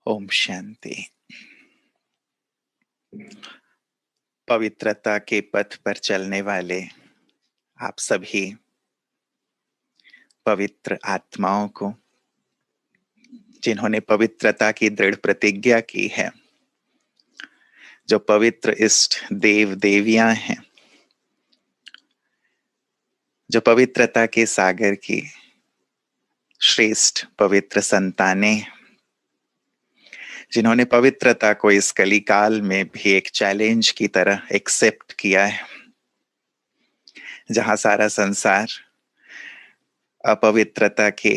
ओम शांति। पवित्रता के पथ पर चलने वाले आप सभी पवित्र आत्माओं को, जिन्होंने पवित्रता की दृढ़ प्रतिज्ञा की है, जो पवित्र इष्ट देव देवियां हैं, जो पवित्रता के सागर की श्रेष्ठ पवित्र संतानें, जिन्होंने पवित्रता को इस कलिकाल में भी एक चैलेंज की तरह एक्सेप्ट किया है, जहां सारा संसार अपवित्रता के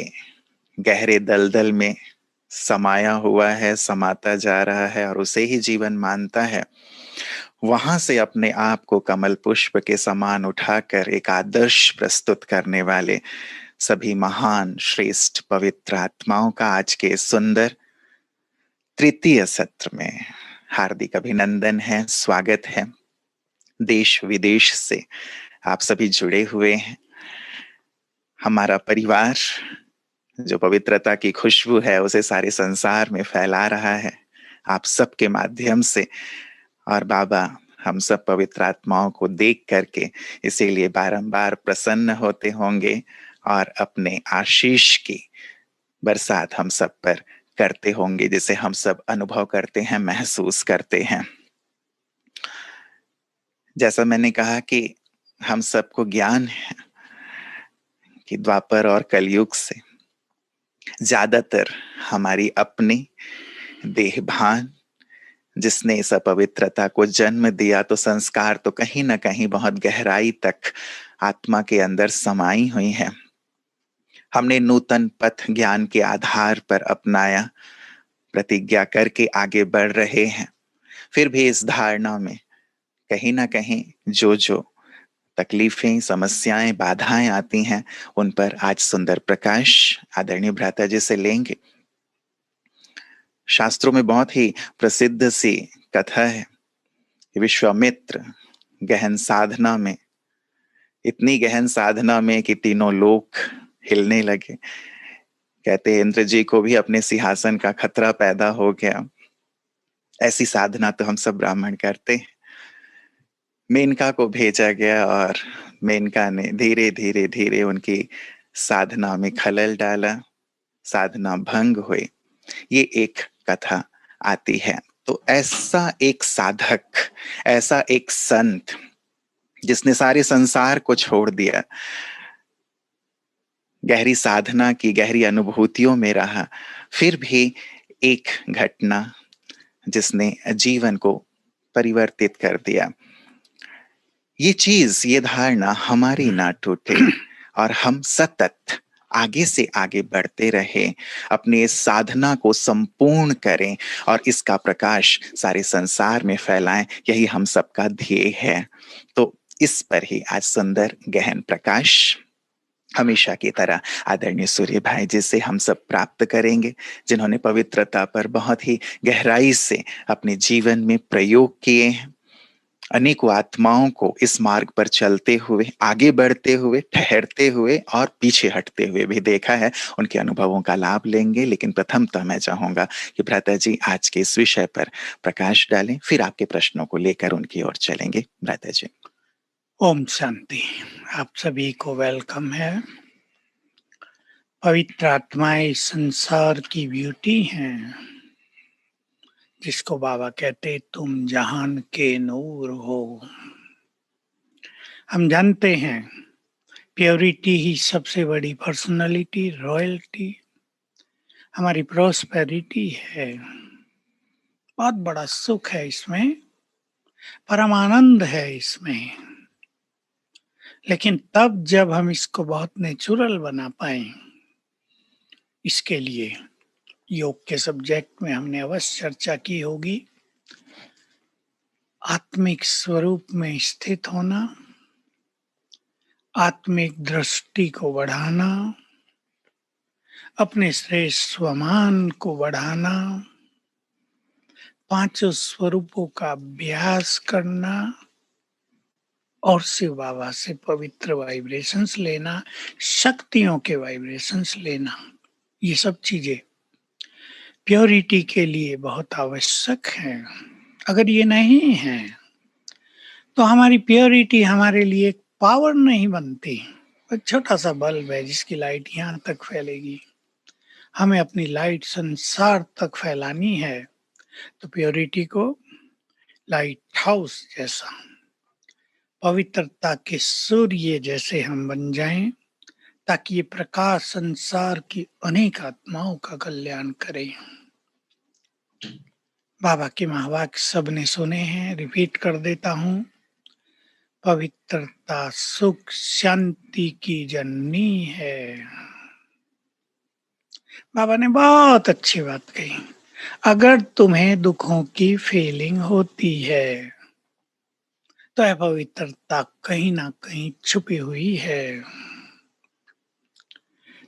गहरे दलदल में समाया हुआ है, समाता जा रहा है और उसे ही जीवन मानता है। वहां से अपने आप को कमल पुष्प के समान उठाकर एक आदर्श प्रस्तुत करने वाले सभी महान श्रेष्ठ पवित्र आत्माओं का आज के सुंदर तृतीय सत्र में हार्दिक अभिनंदन है, स्वागत है। देश विदेश से आप सभी जुड़े हुए हैं। हमारा परिवार जो पवित्रता की खुशबू है उसे सारे संसार में फैला रहा है आप सबके माध्यम से, और बाबा हम सब पवित्र आत्माओं को देख करके इसीलिए बारंबार प्रसन्न होते होंगे और अपने आशीष की बरसात हम सब पर करते होंगे, जिसे हम सब अनुभव करते हैं, महसूस करते हैं। जैसा मैंने कहा कि हम सबको ज्ञान है कि द्वापर और कलयुग से ज्यादातर हमारी अपनी देहभान जिसने इस अपवित्रता को जन्म दिया, तो संस्कार तो कहीं ना कहीं बहुत गहराई तक आत्मा के अंदर समाई हुई है। हमने नूतन पथ ज्ञान के आधार पर अपनाया, प्रतिज्ञा करके आगे बढ़ रहे हैं। फिर भी इस धारणा में कहीं ना कहीं जो तकलीफें, समस्याएं, बाधाएं आती हैं, उन पर आज सुंदर प्रकाश आदरणीय भ्राता जी से लेंगे। शास्त्रों में बहुत ही प्रसिद्ध सी कथा है। विश्वामित्र गहन साधना में, इतनी गहन साधना में कि तीनों लोक हिलने लगे। कहते हैं इंद्र जी को भी अपने सिंहासन का खतरा पैदा हो गया। ऐसी साधना तो हम सब ब्राह्मण करते हैं। मेनका को भेजा गया और मेनका ने धीरे धीरे धीरे उनकी साधना में खलल डाला, साधना भंग हुई। ये एक कथा आती है। तो ऐसा एक साधक, ऐसा एक संत जिसने सारे संसार को छोड़ दिया, गहरी साधना की, गहरी अनुभूतियों में रहा, फिर भी एक घटना जिसने जीवन को परिवर्तित कर दिया। ये चीज, ये धारणा हमारी ना टूटे और हम सतत आगे से आगे बढ़ते रहे, अपने इस साधना को संपूर्ण करें और इसका प्रकाश सारे संसार में फैलाएं। यही हम सबका ध्येय है। तो इस पर ही आज सुंदर गहन प्रकाश हमेशा की तरह आदरणीय सूर्य भाई जी से हम सब प्राप्त करेंगे, जिन्होंने पवित्रता पर बहुत ही गहराई से अपने जीवन में प्रयोग किए हैं। अनेकों आत्माओं को इस मार्ग पर चलते हुए, आगे बढ़ते हुए, ठहरते हुए और पीछे हटते हुए भी देखा है। उनके अनुभवों का लाभ लेंगे। लेकिन प्रथमतः मैं चाहूंगा कि भ्राता जी आज के इस विषय पर प्रकाश डालें, फिर आपके प्रश्नों को लेकर उनकी ओर चलेंगे। भ्राता जी। ओम शांति। आप सभी को वेलकम है। पवित्र आत्माएं संसार की ब्यूटी हैं, जिसको बाबा कहते तुम जहान के नूर हो। हम जानते हैं प्योरिटी ही सबसे बड़ी पर्सनालिटी, रॉयल्टी, हमारी प्रोस्पेरिटी है। बहुत बड़ा सुख है इसमें, परम आनंद है इसमें। लेकिन तब जब हम इसको बहुत नेचुरल बना पाए, इसके लिए योग के सब्जेक्ट में हमने अवश्य चर्चा की होगी। आत्मिक स्वरूप में स्थित होना, आत्मिक दृष्टि को बढ़ाना, अपने श्रेष्ठ स्वमान को बढ़ाना, पांचों स्वरूपों का अभ्यास करना और शिव बाबा से पवित्र वाइब्रेशंस लेना, शक्तियों के वाइब्रेशंस लेना, ये सब चीजें प्योरिटी के लिए बहुत आवश्यक है। अगर ये नहीं है तो हमारी प्योरिटी हमारे लिए एक पावर नहीं बनती। एक छोटा सा बल्ब है जिसकी लाइट यहाँ तक फैलेगी, हमें अपनी लाइट संसार तक फैलानी है, तो प्योरिटी को लाइट हाउस जैसा, पवित्रता के सूर्य जैसे हम बन जाएं, ताकि ये प्रकाश संसार की अनेक आत्माओं का कल्याण करे। बाबा के महावाक्य सबने सुने हैं, रिपीट कर देता हूँ। पवित्रता सुख शांति की जननी है। बाबा ने बहुत अच्छी बात कही। अगर तुम्हें दुखों की फीलिंग होती है तो यह पवित्रता कहीं ना कहीं छुपी हुई है।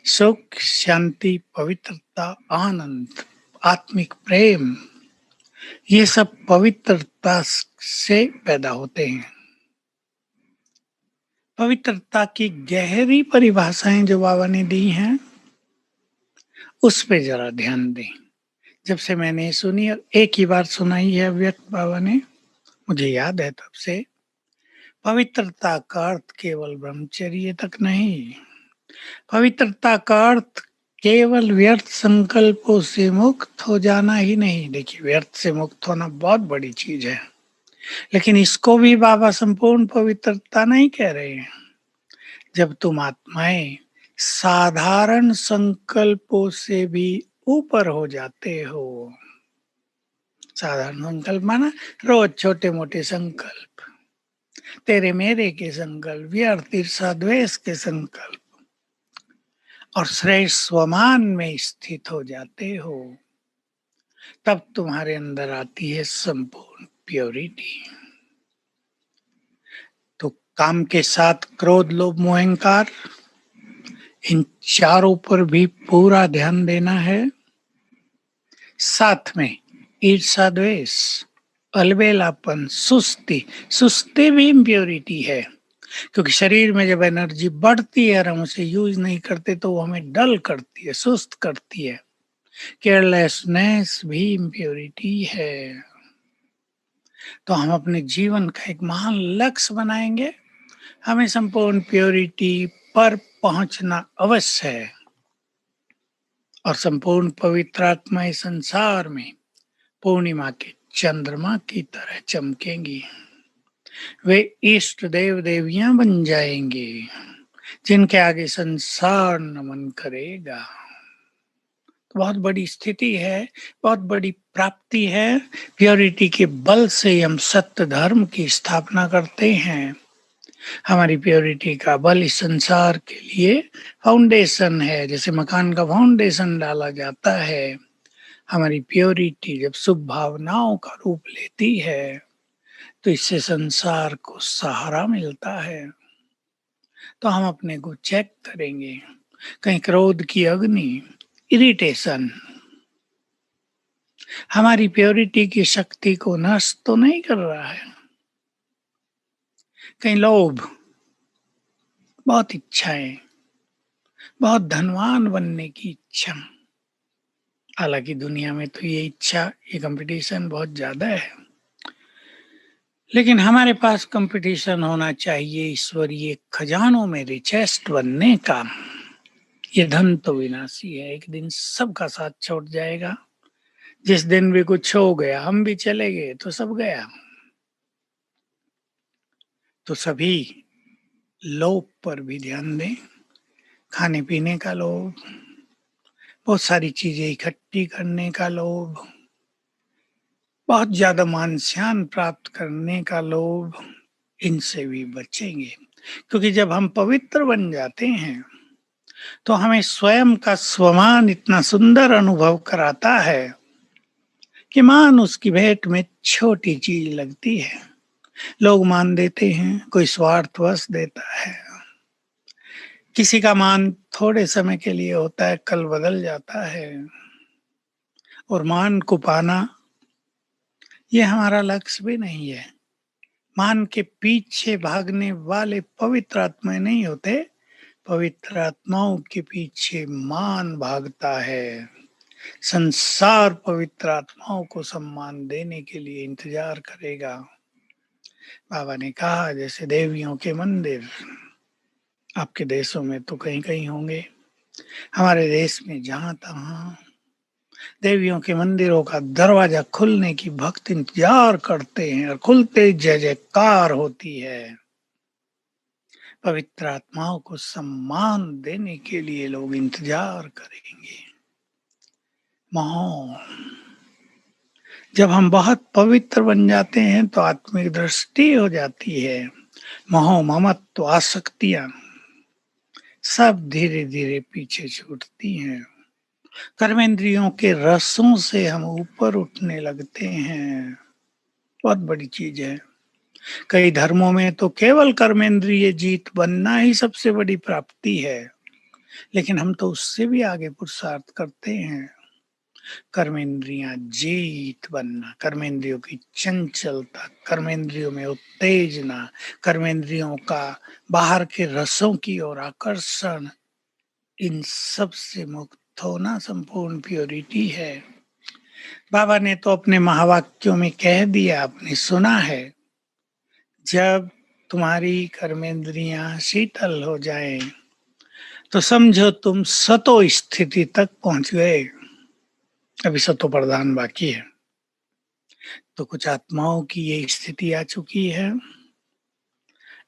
सुख शांति पवित्रता आनंद आत्मिक प्रेम, ये सब पवित्रता से पैदा होते हैं। पवित्रता की गहरी परिभाषाएं जो बाबा ने दी हैं उस पे जरा ध्यान दें। जब से मैंने सुनी, और एक ही बार सुनाई है व्यक्त बाबा ने, मुझे याद है तब से, पवित्रता का अर्थ केवल ब्रह्मचर्य तक नहीं, पवित्रता का अर्थ केवल व्यर्थ संकल्पों से मुक्त हो जाना ही नहीं। देखिए, व्यर्थ से मुक्त होना बहुत बड़ी चीज है, लेकिन इसको भी बाबा संपूर्ण पवित्रता नहीं कह रहे हैं। जब तुम आत्माएं साधारण संकल्पों से भी ऊपर हो जाते हो, साधारण संकल्प माना रोज छोटे मोटे संकल्प, तेरे मेरे के संकल्प, व्यर्थ ईर्षा द्वेष के संकल्प, और श्रेष्ठ स्वमान में स्थित हो जाते हो, तब तुम्हारे अंदर आती है संपूर्ण प्योरिटी। तो काम के साथ क्रोध लोभ मोह अहंकार, इन चारों पर भी पूरा ध्यान देना है। साथ में ईर्षा द्वेष, अलबेलापन, सुस्ती, सुस्ती भी इम्प्योरिटी है, क्योंकि शरीर में जब एनर्जी बढ़ती है और हम उसे यूज नहीं करते तो वो हमें डल करती है, सुस्त करती है। केयरलेसनेस भी इम्प्योरिटी है। तो हम अपने जीवन का एक महान लक्ष्य बनाएंगे, हमें संपूर्ण प्योरिटी पर पहुंचना अवश्य है, और संपूर्ण पवित्र आत्माएं संसार में पूर्णिमा के चंद्रमा की तरह चमकेंगी। वे इष्ट देव देवियां बन जाएंगे जिनके आगे संसार नमन करेगा। तो बहुत बड़ी स्थिति है, बहुत बड़ी प्राप्ति है। प्योरिटी के बल से हम सत्य धर्म की स्थापना करते हैं। हमारी प्योरिटी का बल इस संसार के लिए फाउंडेशन है। जैसे मकान का फाउंडेशन डाला जाता है, हमारी प्योरिटी जब शुभ भावनाओं का रूप लेती है तो इससे संसार को सहारा मिलता है। तो हम अपने को चेक करेंगे, कहीं क्रोध की अग्नि, इरिटेशन हमारी प्योरिटी की शक्ति को नष्ट तो नहीं कर रहा है। कहीं लोभ, बहुत इच्छाएं, बहुत धनवान बनने की इच्छा, हालांकि दुनिया में तो ये इच्छा, ये कंपटीशन बहुत ज्यादा है, लेकिन हमारे पास कंपटीशन होना चाहिए ईश्वरीय खजानों में रिचेस्ट बनने का। ये धन तो विनाशी है, एक दिन सबका साथ छोड़ जाएगा। जिस दिन भी कुछ हो गया, हम भी चले गए तो सब गया। तो सभी लोभ पर भी ध्यान दें, खाने पीने का लोभ, बहुत सारी चीजें इकट्ठी करने का लोभ, बहुत ज्यादा मान सम्मान प्राप्त करने का लोभ, इनसे भी बचेंगे। क्योंकि जब हम पवित्र बन जाते हैं तो हमें स्वयं का स्वमान इतना सुंदर अनुभव कराता है कि मान उसकी भेंट में छोटी चीज लगती है। लोग मान देते हैं, कोई स्वार्थवश देता है, किसी का मान थोड़े समय के लिए होता है, कल बदल जाता है। और मान को पाना ये हमारा लक्ष्य भी नहीं है। मान के पीछे भागने वाले पवित्र आत्माएं नहीं होते, पवित्र आत्माओं के पीछे मान भागता है। संसार पवित्र आत्माओं को सम्मान देने के लिए इंतजार करेगा। बाबा ने कहा जैसे देवियों के मंदिर आपके देशों में तो कहीं कहीं होंगे, हमारे देश में जहां तहां देवियों के मंदिरों का दरवाजा खुलने की भक्त इंतजार करते हैं और खुलते जय जयकार होती है। पवित्र आत्माओं को सम्मान देने के लिए लोग इंतजार करेंगे। महो जब हम बहुत पवित्र बन जाते हैं तो आत्मिक दृष्टि हो जाती है। मोह ममत्व आसक्तियां सब धीरे धीरे पीछे छूटती हैं। कर्मेंद्रियों के रसों से हम ऊपर उठने लगते हैं। बहुत बड़ी चीज है। कई धर्मों में तो केवल कर्मेंद्रिय जीत बनना ही सबसे बड़ी प्राप्ति है, लेकिन हम तो उससे भी आगे पुरुषार्थ करते हैं। कर्मेंद्रियां जीत बनना, कर्मेंद्रियों की चंचलता, कर्मेंद्रियों में उत्तेजना, कर्मेंद्रियों का बाहर के रसों की ओर आकर्षण, इन सब से मुक्त होना संपूर्ण प्योरिटी है। बाबा ने तो अपने महावाक्यों में कह दिया, आपने सुना है, जब तुम्हारी कर्मेंद्रियां शीतल हो जाएं तो समझो तुम सतो स्थिति तक पहुंच गए। अभी सतो प्रधान बाकी है। तो कुछ आत्माओं की ये स्थिति आ चुकी है।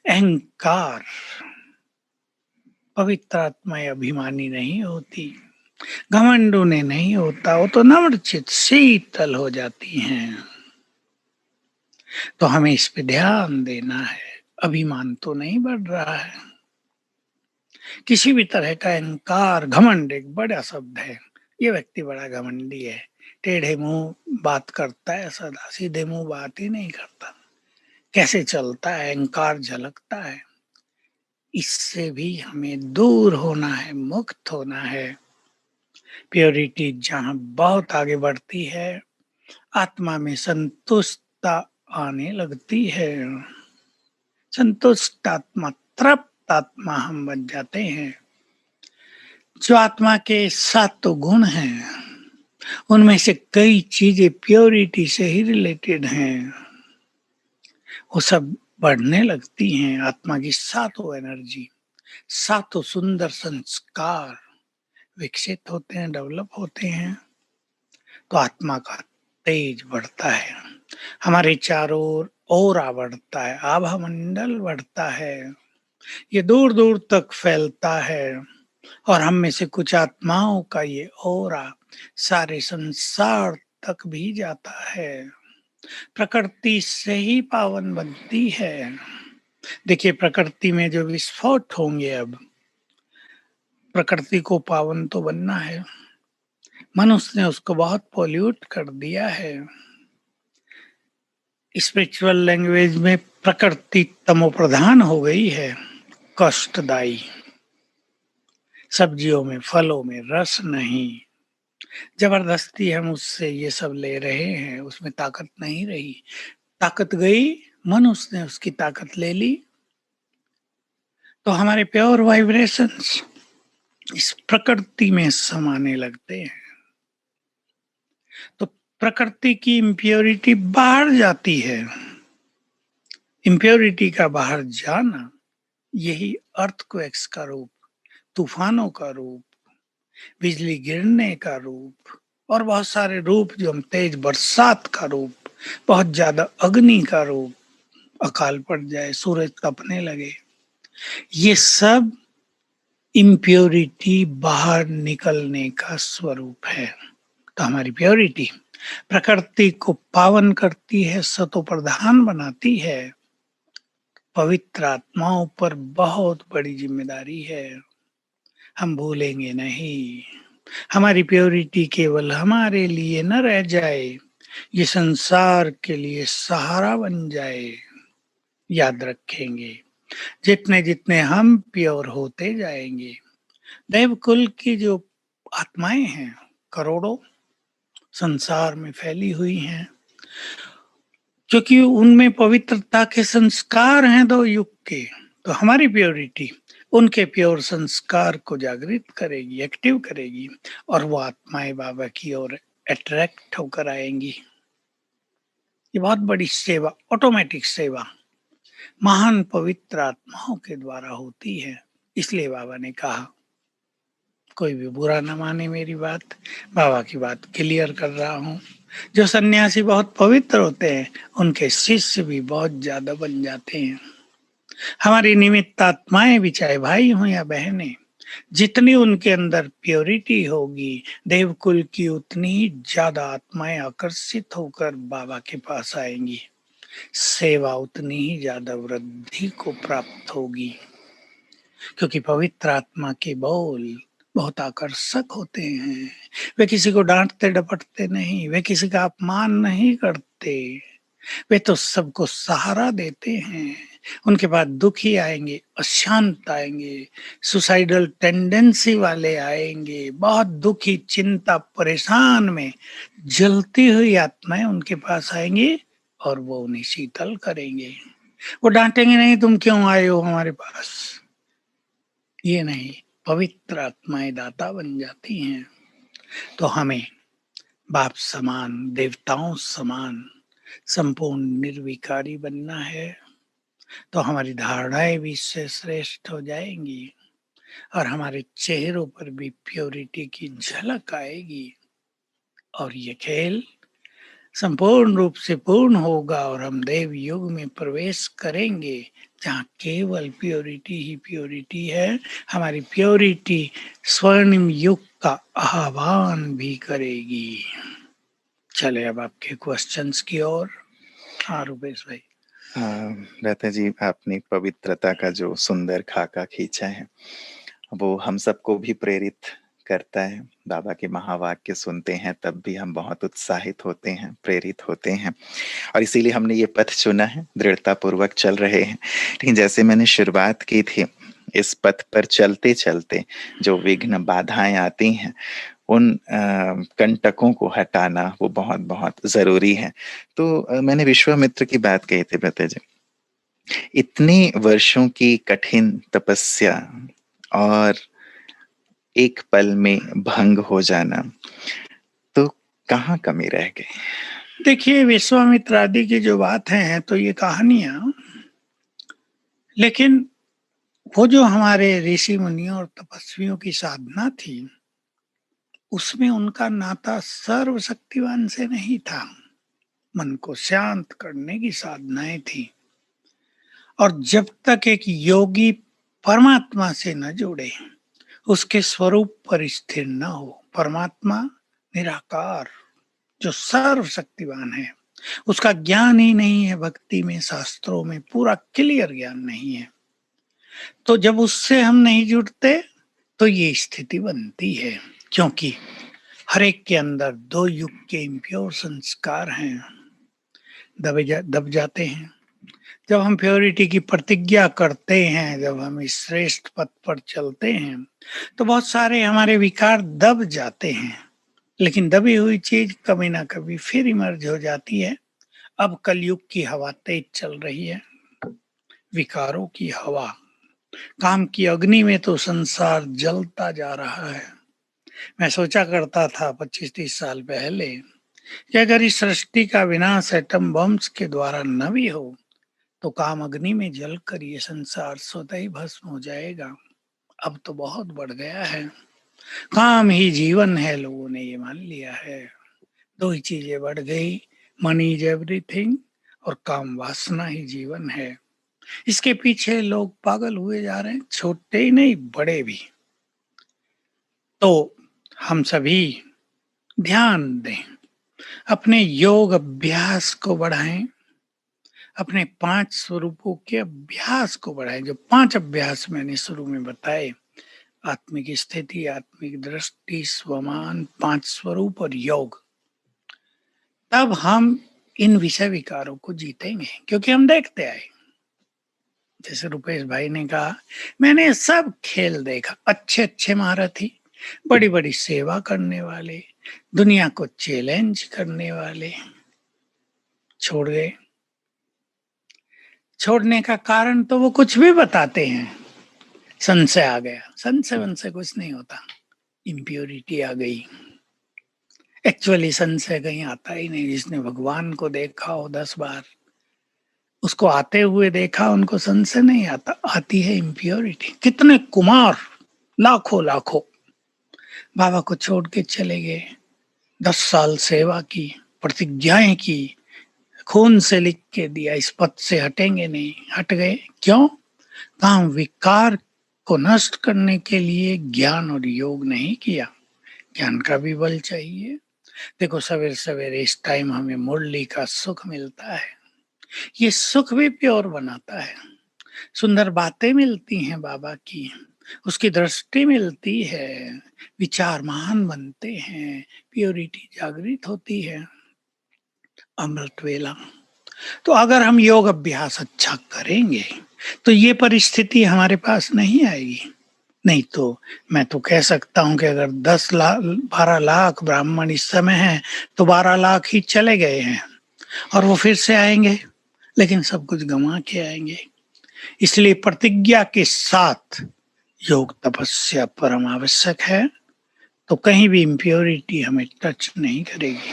अहंकार, पवित्र आत्माएं अभिमानी नहीं होती, घमंड उन्हें नहीं होता, वो तो नम्रचित शीतल हो जाती हैं। तो हमें इस पे ध्यान देना है। अभिमान तो नहीं बढ़ रहा है। किसी भी तरह का अहंकार, घमंड एक बड़ा शब्द है। ये व्यक्ति बड़ा घमंडी है, टेढ़े मुंह बात करता है, सदा सीधे मुंह बात ही नहीं करता, कैसे चलता है, अहंकार झलकता है। इससे भी हमें दूर होना है, मुक्त होना है। प्योरिटी जहां बहुत आगे बढ़ती है, आत्मा में संतुष्टता आने लगती है। संतुष्ट आत्मा, तृप्त आत्मा हम बन जाते हैं। जो आत्मा के सातों गुण हैं, उनमें से कई चीजें प्योरिटी से ही रिलेटेड हैं, वो सब बढ़ने लगती हैं। आत्मा की सातों एनर्जी, सातों सुंदर संस्कार विकसित होते हैं, डेवलप होते हैं, तो आत्मा का तेज बढ़ता है। हमारे चारों ओर ऑरा बढ़ता है, आभा मंडल बढ़ता है, ये दूर दूर तक फैलता है। और हम में से कुछ आत्माओं का ये ऑरा सारे संसार तक भी जाता है। प्रकृति से ही पावन बनती है। देखिए, प्रकृति में जो विस्फोट होंगे, अब प्रकृति को पावन तो बनना है, मनुष्य ने उसको बहुत पॉल्यूट कर दिया है। स्पिरिचुअल लैंग्वेज में प्रकृति तमो प्रधान हो गई है, कष्टदायी। सब्जियों में, फलों में रस नहीं, जबरदस्ती हम उससे ये सब ले रहे हैं, उसमें ताकत नहीं रही। ताकत गई, मनुष्य ने उसकी ताकत ले ली। तो हमारे प्योर वाइब्रेशंस इस प्रकृति में समाने लगते हैं। तो प्रकृति की इम्प्योरिटी बाहर जाती है। इम्प्योरिटी का बाहर जाना, यही अर्थक्वेक्स का रूप, तूफानों का रूप, बिजली गिरने का रूप, और बहुत सारे रूप, जो हम तेज बरसात का रूप, बहुत ज्यादा अग्नि का रूप, अकाल पड़ जाए, सूरज तपने लगे, ये सब इम्प्योरिटी बाहर निकलने का स्वरूप है। तो हमारी प्योरिटी प्रकृति को पावन करती है, सतो प्रधान बनाती है। पवित्र आत्माओं पर बहुत बड़ी जिम्मेदारी है, हम भूलेंगे नहीं। हमारी प्योरिटी केवल हमारे लिए न रह जाए, ये संसार के लिए सहारा बन जाए। याद रखेंगे, जितने जितने हम प्योर होते जाएंगे, देवकुल की जो आत्माएं हैं, करोड़ों संसार में फैली हुई हैं, क्योंकि उनमें पवित्रता के संस्कार हैं 2 युग के। तो हमारी प्योरिटी उनके प्योर संस्कार को जागृत करेगी, एक्टिव करेगी, और वो आत्माएं बाबा की ओर अट्रैक्ट होकर आएंगी। ये बहुत बड़ी सेवा, ऑटोमेटिक सेवा महान पवित्र आत्माओं के द्वारा होती है। इसलिए बाबा ने कहा, कोई भी बुरा न माने मेरी बात, बाबा की बात क्लियर कर रहा हूँ। जो सन्यासी बहुत पवित्र होते हैं, उनके शिष्य भी बहुत ज्यादा बन जाते हैं। हमारी निमित्त आत्माएं भी, चाहे भाई हों या बहनें, जितनी उनके अंदर प्योरिटी होगी, देवकुल की उतनी ही ज्यादा आत्माएं आकर्षित होकर बाबा के पास आएंगी। सेवा उतनी ही ज्यादा वृद्धि को प्राप्त होगी, क्योंकि पवित्र आत्मा के बोल बहुत आकर्षक होते हैं। वे किसी को डांटते डपटते नहीं, वे किसी का अपमान नहीं करते, वे तो सबको सहारा देते हैं। उनके पास दुखी आएंगे, अशांत आएंगे, सुसाइडल टेंडेंसी वाले आएंगे, बहुत दुखी, चिंता, परेशान में जलती हुई आत्माएं उनके पास आएंगी और वो उन्हें शीतल करेंगे। वो डांटेंगे नहीं, तुम क्यों आए हो हमारे पास, ये नहीं, पवित्र आत्माएं दाता बन जाती हैं। तो हमें बाप समान, देवताओं समान संपूर्ण निर्विकारी बनना है, तो हमारी धारणाएं भी इससे श्रेष्ठ हो जाएंगी और हमारे चेहरों पर भी प्योरिटी की झलक आएगी, और ये खेल संपूर्ण रूप से पूर्ण होगा और हम देव युग में प्रवेश करेंगे, जहाँ केवल प्योरिटी ही प्योरिटी है। हमारी प्योरिटी स्वर्णिम युग का आह्वान भी करेगी। चले अब आपके क्वेश्चंस की ओर। हाँ रुपेश भाई। रहता जी, आपने पवित्रता का जो सुंदर खाका खींचा है, वो हम सबको भी प्रेरित करता है। बाबा के महावाक्य सुनते हैं तब भी हम बहुत उत्साहित होते हैं, प्रेरित होते हैं, और इसीलिए हमने ये पथ चुना है, दृढ़ता पूर्वक चल रहे हैं। लेकिन जैसे मैंने शुरुआत की थी, इस पथ पर चलते चलते जो विघ्न बाधाएं आती हैं, उन कंटकों को हटाना वो बहुत बहुत जरूरी है। तो मैंने विश्वामित्र की बात कही थी भ्राता जी, इतने वर्षों की कठिन तपस्या और एक पल में भंग हो जाना, तो कहाँ कमी रह गई? देखिए, विश्वामित्र आदि की जो बात है तो ये कहानियां, लेकिन वो जो हमारे ऋषि मुनियों और तपस्वियों की साधना थी, उसमें उनका नाता सर्वशक्तिवान से नहीं था। मन को शांत करने की साधनाएं थी, और जब तक एक योगी परमात्मा से न जुड़े, उसके स्वरूप पर स्थिर न हो, परमात्मा निराकार जो सर्वशक्तिवान है, उसका ज्ञान ही नहीं है, भक्ति में, शास्त्रों में पूरा क्लियर ज्ञान नहीं है, तो जब उससे हम नहीं जुड़ते तो ये स्थिति बनती है। क्योंकि हर एक के अंदर दो युग के इम्प्योर संस्कार हैं, दब जाते हैं। जब हम प्योरिटी की प्रतिज्ञा करते हैं, जब हम इस श्रेष्ठ पथ पर चलते हैं, तो बहुत सारे हमारे विकार दब जाते हैं, लेकिन दबी हुई चीज कभी ना कभी फिर इमर्ज हो जाती है। अब कलयुग की हवा तेज चल रही है, विकारों की हवा, काम की अग्नि में तो संसार जलता जा रहा है। मैं सोचा करता था 25-30 साल पहले कि अगर इस सृष्टि का विनाश एटम बम्स के द्वारा न भी हो, तो काम अग्नि में जलकर ये संसार स्वतः ही भस्म हो जाएगा। अब तो बहुत बढ़ गया है, काम ही जीवन है, लोगों ने ये मान लिया है। दो ही चीजें बढ़ गई, मनी इज एवरीथिंग और काम वासना ही जीवन है। इसके पीछे लोग पागल हुए जा रहे हैं, छोटे ही नहीं बड़े भी। तो हम सभी ध्यान दें, अपने योग अभ्यास को बढ़ाएं, अपने 5 स्वरूपों के अभ्यास को बढ़ाएं। जो 5 अभ्यास मैंने शुरू में बताए, आत्मिक स्थिति, आत्मिक दृष्टि, स्वमान, 5 स्वरूप और योग, तब हम इन विषय विकारों को जीतेंगे। क्योंकि हम देखते आए, जैसे रुपेश भाई ने कहा, मैंने सब खेल देखा, अच्छे अच्छे महारथी, बड़ी बड़ी सेवा करने वाले, दुनिया को चैलेंज करने वाले छोड़ गए। छोड़ने का कारण तो वो कुछ भी बताते हैं, संशय आ गया, संशय वंशय कुछ नहीं होता, इम्प्योरिटी आ गई। एक्चुअली संशय कहीं आता ही नहीं। जिसने भगवान को देखा हो 10 बार, उसको आते हुए देखा, उनको संशय नहीं आता, आती है इम्प्योरिटी। कितने कुमार, लाखों लाखों बाबा को छोड़ के चले गए, 10 साल सेवा की, प्रतिज्ञाएं की, खून से लिख के दिया इस पद से हटेंगे नहीं, हट गए। क्यों? काम विकार को नष्ट करने के लिए ज्ञान और योग नहीं किया। ज्ञान का भी बल चाहिए। देखो सवेरे सवेरे इस टाइम हमें मुरली का सुख मिलता है, ये सुख भी प्योर बनाता है। सुंदर बातें मिलती हैं बाबा की, उसकी दृष्टि मिलती है, विचार महान बनते हैं, प्योरिटी जागृत होती है। अमृत वेला। तो अगर हम योग अभ्यास अच्छा करेंगे तो ये परिस्थिति हमारे पास नहीं आएगी। नहीं तो मैं तो कह सकता हूं कि अगर 10 लाख 12 लाख ब्राह्मण इस समय हैं तो 12 लाख ही चले गए हैं और वो फिर से आएंगे, लेकिन सब कुछ गंवा के आएंगे। इसलिए प्रतिज्ञा के साथ योग तपस्या परम आवश्यक है, तो कहीं भी इम्प्योरिटी हमें टच नहीं करेगी।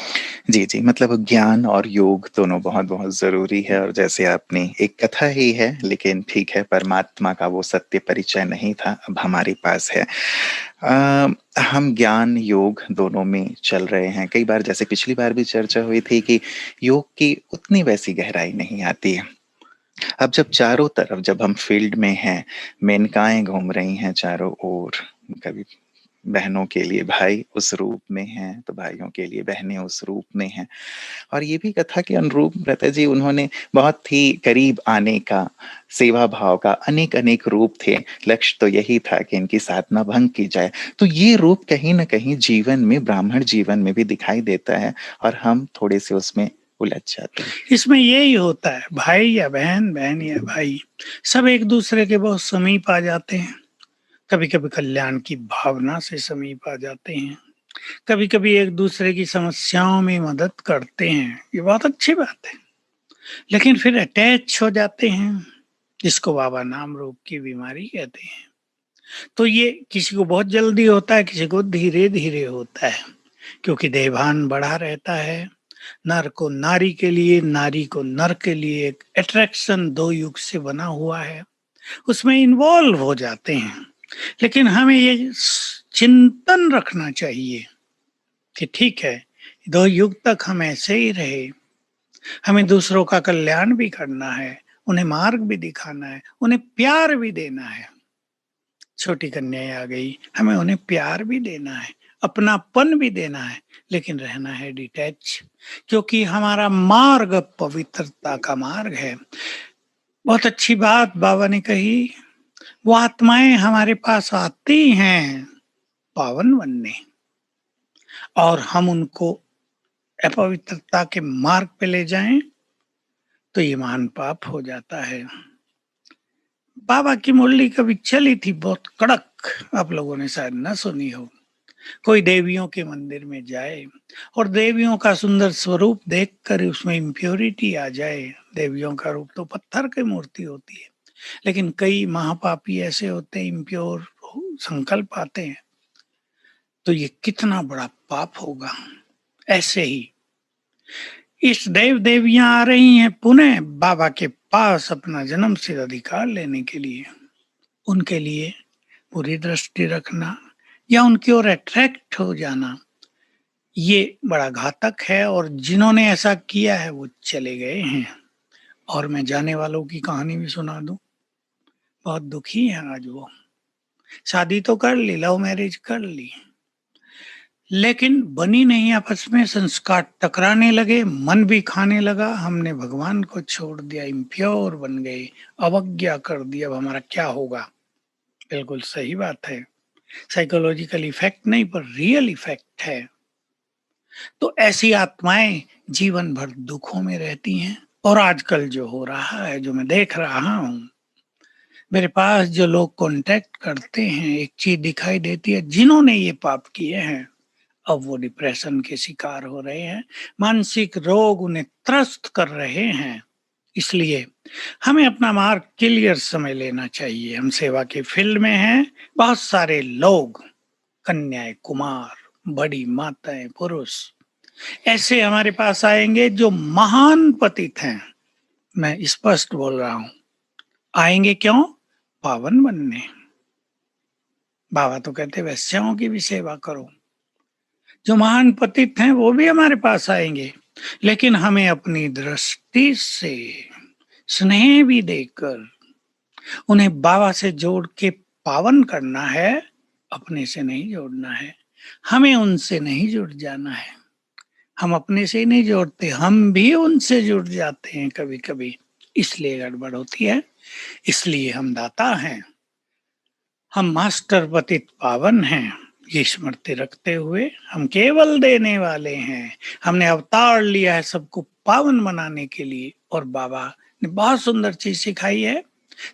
जी, जी। मतलब ज्ञान और योग दोनों बहुत-बहुत ज़रूरी है और जैसे आपने एक कथा ही है, लेकिन ठीक है, परमात्मा का वो सत्य परिचय नहीं था, अब हमारे पास है। हम ज्ञान, योग दोनों में चल रहे हैं। कई बार जैसे पिछली बार भी चर्चा हुई थी कि योग की उतनी वैसी गहराई नहीं आती है। अब जब चारों तरफ जब हम फील्ड में हैं, मेनकाएँ घूम रही हैं चारों ओर, कभी बहनों के लिए भाई उस रूप में हैं, तो भाइयों के लिए बहनें उस रूप में हैं। और ये भी कथा के अनुरूप व्रता जी उन्होंने बहुत ही करीब आने का, सेवा भाव का अनेक-अनेक रूप थे। लक्ष्य तो यही था कि इनकी साधना भंग की जाए। तो ये रूप कहीं न कहीं जीवन में, ब्राह्मण जीवन में भी दिखाई देता है और हम थोड़े-से उसमें उलझ जाते हैं। इसमें यही होता है, भाई या बहन, बहन या भाई, सब एक दूसरे के बहुत समीप आ जाते हैं। कभी कभी कल्याण की भावना से समीप आ जाते हैं, कभी कभी एक दूसरे की समस्याओं में मदद करते हैं, ये बहुत अच्छी बात है। लेकिन फिर अटैच हो जाते हैं, जिसको बाबा नाम रूप की बीमारी कहते हैं। तो ये किसी को बहुत जल्दी होता है, किसी को धीरे धीरे होता है, क्योंकि देवान बढ़ा रहता है। नर को नारी के लिए, नारी को नर के लिए एक अट्रैक्शन 2 युग से बना हुआ है, उसमें इन्वॉल्व हो जाते हैं। लेकिन हमें ये चिंतन रखना चाहिए कि ठीक है, 2 युग तक हम ऐसे ही रहे, हमें दूसरों का कल्याण भी करना है, उन्हें मार्ग भी दिखाना है, उन्हें प्यार भी देना है। छोटी कन्याएं आ गई, हमें उन्हें प्यार भी देना है, अपनापन भी देना है, लेकिन रहना है डिटैच, क्योंकि हमारा मार्ग पवित्रता का मार्ग है। बहुत अच्छी बात बाबा ने कही, वो आत्माएं हमारे पास आती हैं पावन बनने, और हम उनको अपवित्रता के मार्ग पे ले जाएं तो ये महान पाप हो जाता है। बाबा की मुरली कभी चली थी बहुत कड़क, आप लोगों ने शायद न सुनी हो। कोई देवियों के मंदिर में जाए और देवियों का सुंदर स्वरूप देखकर उसमें इम्प्योरिटी आ जाए। देवियों का रूप तो पत्थर की मूर्ति होती है, लेकिन कई महापापी ऐसे होते हैं, इम्प्योर संकल्प आते हैं, तो ये कितना बड़ा पाप होगा। ऐसे ही इस देव देवियां आ रही हैं पुनः बाबा के पास अपना जन्म सिद्ध अधिकार लेने के लिए। उनके लिए बुरी दृष्टि रखना या उनकी ओर अट्रैक्ट हो जाना, ये बड़ा घातक है। और जिन्होंने ऐसा किया है वो चले गए हैं। और मैं जाने वालों की कहानी भी सुना दूं, बहुत दुखी है आज वो। शादी तो कर ली, लव मैरिज कर ली, लेकिन बनी नहीं आपस में, संस्कार टकराने लगे, मन भी खाने लगा, हमने भगवान को छोड़ दिया, इम्प्योर बन गए, अवज्ञा कर दी, अब हमारा क्या होगा। बिल्कुल सही बात है, साइकोलॉजिकल इफेक्ट नहीं पर रियल इफेक्ट है। तो ऐसी आत्माएं जीवन भर दुखों में रहती हैं। और आजकल जो हो रहा है, जो मैं देख रहा हूं, मेरे पास जो लोग कांटेक्ट करते हैं, एक चीज दिखाई देती है, जिन्होंने ये पाप किए हैं अब वो डिप्रेशन के शिकार हो रहे हैं, मानसिक रोग उन्हें त्रस्त कर रहे हैं। इसलिए हमें अपना मार्ग क्लियर समझ लेना चाहिए। हम सेवा के फील्ड में हैं, बहुत सारे लोग, कन्याएं, कुमार, बड़ी माताएं, पुरुष ऐसे हमारे पास आएंगे जो महान पतित हैं। मैं स्पष्ट बोल रहा हूं, आएंगे क्यों? पावन बनने। बाबा तो कहते वैश्याओं की भी सेवा करो। जो महान पतित हैं वो भी हमारे पास आएंगे, लेकिन हमें अपनी दृष्टि से स्नेह भी देकर उन्हें बाबा से जोड़ के पावन करना है, अपने से नहीं जोड़ना है। हमें उनसे नहीं जुड़ जाना है। हम अपने से ही नहीं जोड़ते, हम भी उनसे जुड़ जाते हैं कभी कभी, इसलिए गड़बड़ होती है। इसलिए हम दाता हैं, हम मास्टर पतित पावन हैं, ये स्मृति रखते हुए हम केवल देने वाले हैं। हमने अवतार लिया है सबको पावन बनाने के लिए, और बाबा ने बहुत सुंदर चीज सिखाई है।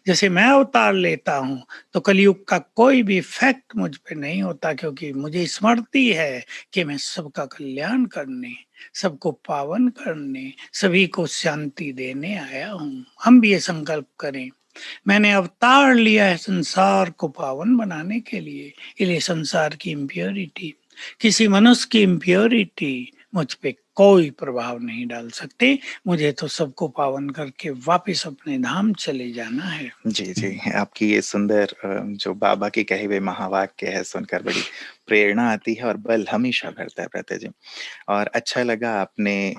जैसे मैं अवतार लेता हूं तो कलयुग का कोई भी इफेक्ट मुझ पे नहीं होता, क्योंकि मुझे स्मृति है कि मैं सबका कल्याण करने, सबको पावन करने, सभी को शांति देने आया हूं। हम भी ये संकल्प करें, मैंने अवतार लिया है संसार को पावन बनाने के लिए। इसलिए संसार की इम्प्योरिटी, किसी मनुष्य की इम्प्योरिटी मुझ पे कोई प्रभाव नहीं डाल सकते। मुझे तो सबको पावन करके वापस अपने धाम चले जाना है। जी, जी। आपकी ये सुंदर जो बाबा के कहे हुए महावाक्य है सुनकर बड़ी प्रेरणा आती है और बल हमेशा भरता है प्रत्यय जी। और अच्छा लगा आपने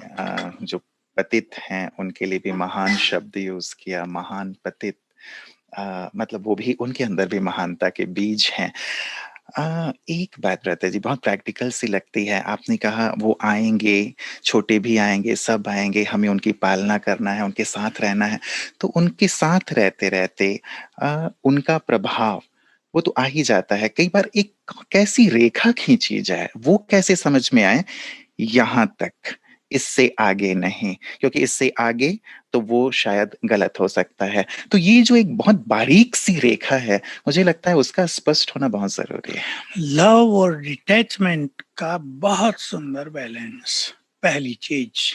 जो पतित हैं उनके लिए भी महान शब्द यूज़ किया, महान पतित मतलब वो भी उनके अंदर भी महानता के बीज हैं। एक बात रहता है जी, बहुत प्रैक्टिकल सी लगती है। आपने कहा वो आएँगे, छोटे भी आएँगे, सब आएँगे, हमें उनकी पालना करना है, उनके साथ रहना है। तो उनके साथ रहते-रहते उनका प्रभाव वो तो आ ही जाता है। कई बार एक कैसी रेखा खींची जाए, वो कैसे समझ में आए, यहाँ तक, इससे आगे नहीं, क्योंकि इससे आगे तो वो शायद गलत हो सकता है। तो ये जो एक बहुत बारीक सी रेखा है, मुझे लगता है उसका स्पष्ट होना बहुत ज़रूरी है। लव और डिटैचमेंट का बहुत सुंदर बैलेंस। पहली चीज,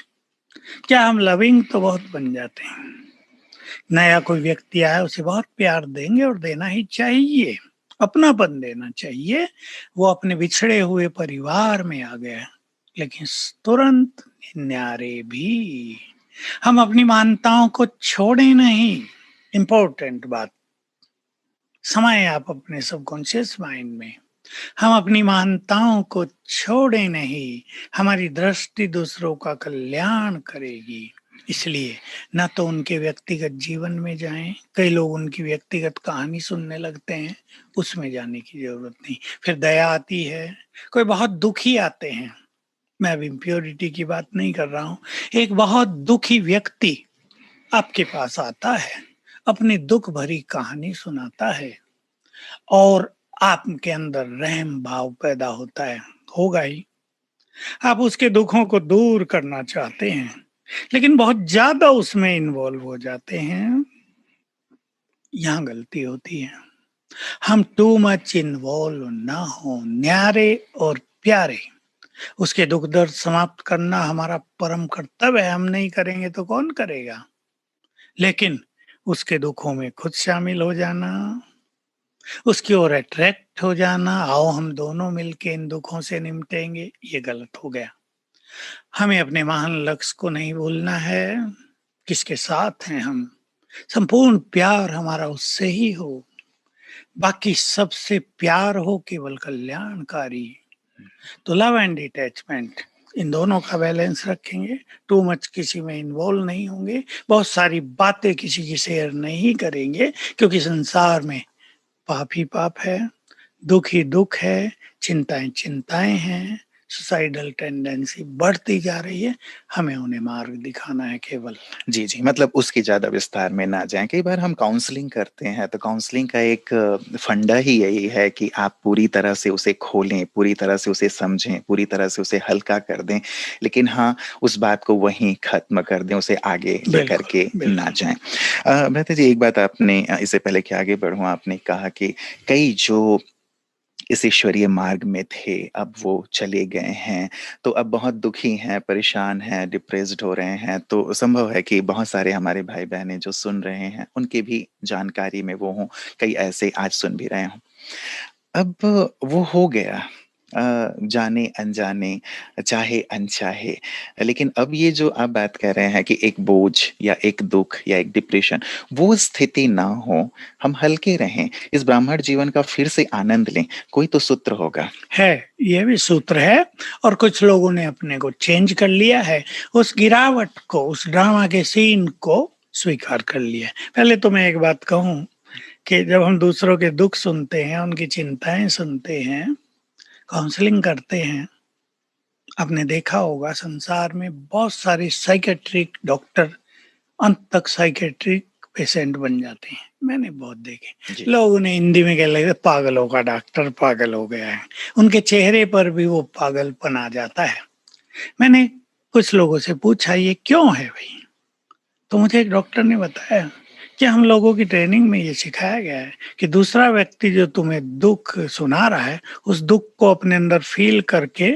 क्या हम लविंग तो बहुत बन जाते हैं। नया कोई व्यक्ति आया, उसे बहुत प्यार देंगे और देना ही चाहिए, अपनापन देना चाहिए। वो अपने बिछड़े हुए परिवार में आ गया, लेकिन तुरंत न्यारे भी। हम अपनी मान्यताओं को छोड़े नहीं। इंपॉर्टेंट बात, समाये आप अपने सबकॉन्शियस माइंड में। हम अपनी मान्यताओं को छोड़े नहीं, हमारी दृष्टि दूसरों का कल्याण करेगी। इसलिए ना तो उनके व्यक्तिगत जीवन में जाएं, कई लोग उनकी व्यक्तिगत कहानी सुनने लगते हैं, उसमें जाने की जरूरत नहीं। फिर दया आती है, कोई बहुत दुखी आते हैं, मैं अब इम्प्योरिटी की बात नहीं कर रहा हूं। एक बहुत दुखी व्यक्ति आपके पास आता है, अपनी दुख भरी कहानी सुनाता है, और आपके अंदर रहम भाव पैदा होता है, होगा ही। आप उसके दुखों को दूर करना चाहते हैं, लेकिन बहुत ज्यादा उसमें इन्वॉल्व हो जाते हैं, यहाँ गलती होती है। हम टू मच इन्वॉल्व ना हो, न्यारे और प्यारे। उसके दुख दर्द समाप्त करना हमारा परम कर्तव्य है, हम नहीं करेंगे तो कौन करेगा। लेकिन उसके दुखों में खुद शामिल हो जाना, उसकी ओर अट्रैक्ट हो जाना, आओ हम दोनों मिलके इन दुखों से निपटेंगे, ये गलत हो गया। हमें अपने महान लक्ष्य को नहीं भूलना है, किसके साथ हैं हम, संपूर्ण प्यार हमारा उससे ही हो, बाकी सबसे प्यार हो केवल कल्याणकारी। तो लव एंड डिटैचमेंट, इन दोनों का बैलेंस रखेंगे। टू मच किसी में इन्वॉल्व नहीं होंगे, बहुत सारी बातें किसी की शेयर नहीं करेंगे, क्योंकि संसार में पाप ही पाप है, दुख ही दुख है, चिंताएं चिंताएं हैं, सुसाइडल टेंडेंसी बढ़ती जा रही है। हमें उन्हें मार्ग दिखाना है केवल। जी, जी। मतलब उसके ज़्यादा विस्तार में ना जाएँ। कई बार हम काउंसलिंग करते हैं, तो काउंसलिंग का एक फंडा ही यही है कि आप पूरी तरह से उसे खोलें, पूरी तरह से उसे समझें, पूरी तरह से उसे हल्का कर दें। लेकिन हाँ, उस बात को वहीं ख़त्म कर दें, उसे आगे लेकर बिल्कुल, के ना बिल्कुल। जाएँ। भ्राता जी, एक बात आपने इससे पहले कि आगे बढ़ूँ, आपने कहा कि कई जो इस ईश्वरीय मार्ग में थे, अब वो चले गए हैं, तो अब बहुत दुखी हैं, परेशान हैं, डिप्रेस्ड हो रहे हैं। तो संभव है कि बहुत सारे हमारे भाई-बहनें जो सुन रहे हैं, उनकी भी जानकारी में वो हों, कई ऐसे आज सुन भी रहे हों। अब वो हो गया जाने-अनजाने, चाहे-अनचाहे, लेकिन अब ये जो आप बात कर रहे हैं कि एक बोझ या एक दुःख या एक डिप्रेशन, वो स्थिति ना हो, हम हल्के रहें, इस ब्राह्मण जीवन का फिर से आनंद लें, कोई तो सूत्र होगा। है, ये भी सूत्र है और कुछ लोगों ने अपने को चेंज कर लिया है। उस गिरावट को, उस ड्रामा के सीन को स्वीकार कर लिया है। पहले तो मैं एक बात कहूँ कि जब हम दूसरों के दुःख सुनते हैं, उनकी चिंताएँ सुनते हैं, काउंसलिंग करते हैं, आपने देखा होगा संसार में बहुत सारे साइकियाट्रिक डॉक्टर अंत तक साइकियाट्रिक पेशेंट बन जाते हैं। मैंने बहुत देखे। जी। लोग उन्हें हिंदी में कह लगे पागलों का डॉक्टर पागल हो गया है। उनके चेहरे पर भी वो पागलपन आ जाता है। मैंने कुछ लोगों से पूछा ये क्यों है भाई? तो मुझे एक डॉक्टर ने बताया कि हम लोगों की ट्रेनिंग में ये सिखाया गया है कि दूसरा व्यक्ति जो तुम्हें दुःख सुना रहा है, उस दुःख को अपने अंदर फ़ील करके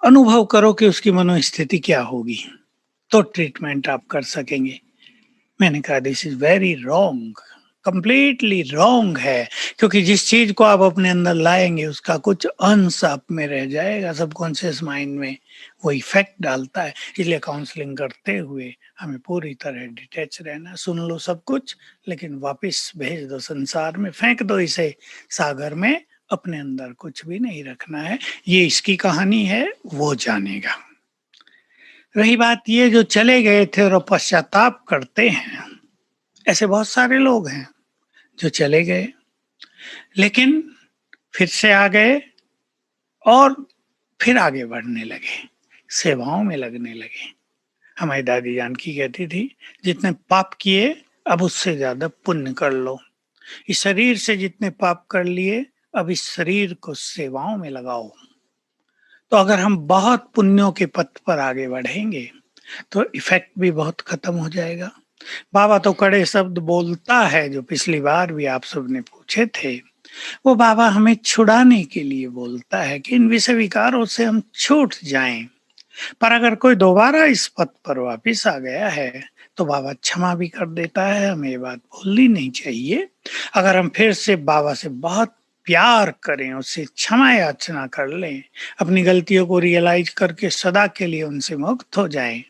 अनुभव करो कि उसकी मनोस्थिति क्या होगी, तो ट्रीटमेंट आप कर सकेंगे। मैंने कहा this is very wrong, completely wrong है, क्योंकि जिस चीज को आप अपने अंदर लाएंगे उसका कुछ अंश आप में रह जाएगा, सबकॉन्शियस माइंड में वो इफेक्ट डालता है। इसलिए काउंसलिंग करते हुए हमें पूरी तरह डिटैच रहना। सुन लो सब कुछ, लेकिन वापस भेज दो संसार में, फेंक दो इसे सागर में, अपने अंदर कुछ भी नहीं रखना है। ये इसकी कहानी है, वो जानेगा। रही बात ये जो चले गए थे और पश्चाताप करते हैं, ऐसे बहुत सारे लोग हैं जो चले गए लेकिन फिर से आ गए और फिर आगे बढ़ने लगे, सेवाओं में लगने लगे। हमारी दादी जानकी कहती थी जितने पाप किए अब उससे ज्यादा पुण्य कर लो। इस शरीर से जितने पाप कर लिए अब इस शरीर को सेवाओं में लगाओ। तो अगर हम बहुत पुण्यों के पथ पर आगे बढ़ेंगे तो इफेक्ट भी बहुत खत्म हो जाएगा। बाबा तो कड़े शब्द बोलता है, जो पिछली बार भी आप सबने पूछे थे। वो बाबा हमें छुड़ाने के लिए बोलता है कि इन विषय विकारों से हम छूट जाएं। पर अगर कोई दोबारा इस पथ पर वापिस आ गया है तो बाबा क्षमा भी कर देता है। हमें ये बात भूलनी नहीं चाहिए। अगर हम फिर से बाबा से बहुत प्यार करें, उससे क्षमा याचना कर लें, अपनी गलतियों को रियलाइज करके सदा के लिए उनसे मुक्त हो जाएं,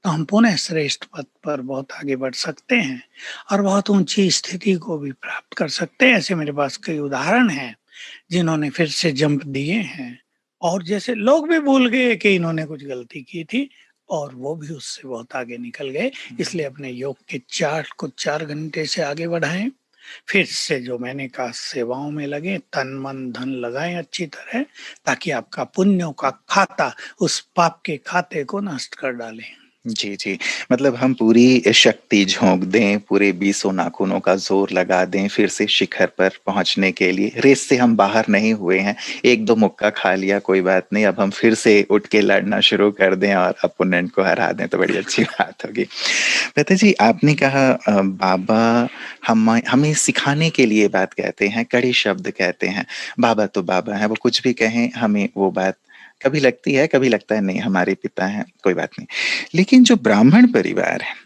तो हम पुनः श्रेष्ठ पथ पर बहुत आगे बढ़ सकते हैं और बहुत ऊंची स्थिति को भी प्राप्त कर सकते हैं। ऐसे मेरे पास कई उदाहरण हैं जिन्होंने फिर से जंप दिए हैं और जैसे लोग भी भूल गए कि इन्होंने कुछ गलती की थी और वो भी उससे बहुत आगे निकल गए। इसलिए अपने योग के चार्ट को 4 घंटे से आगे बढ़ाएं। फिर से जो मैंने कहा सेवाओं में लगे, तन मन धन लगाएं अच्छी तरह, ताकि आपका पुण्यों का खाता उस पाप के खाते को नष्ट कर डाले। जी, जी। मतलब हम पूरी शक्ति झोंक दें, पूरे बीसों नाखूनों का ज़ोर लगा दें, फिर से शिखर पर पहुँचने के लिए। रेस से हम बाहर नहीं हुए हैं, 1-2 मुक्का खा लिया कोई बात नहीं, अब हम फिर से उठ के लड़ना शुरू कर दें और अपोनेंट को हरा दें तो बड़ी अच्छी बात होगी। लता जी, आपने कहा बाबा हमें सिखाने के लिए बात कहते हैं, कड़े शब्द कहते हैं। बाबा तो बाबा हैं, वो कुछ भी कहें हमें वो बात कभी लगती है, कभी लगता है नहीं हमारे पिता हैं, कोई बात नहीं। लेकिन जो ब्राह्मण परिवार है,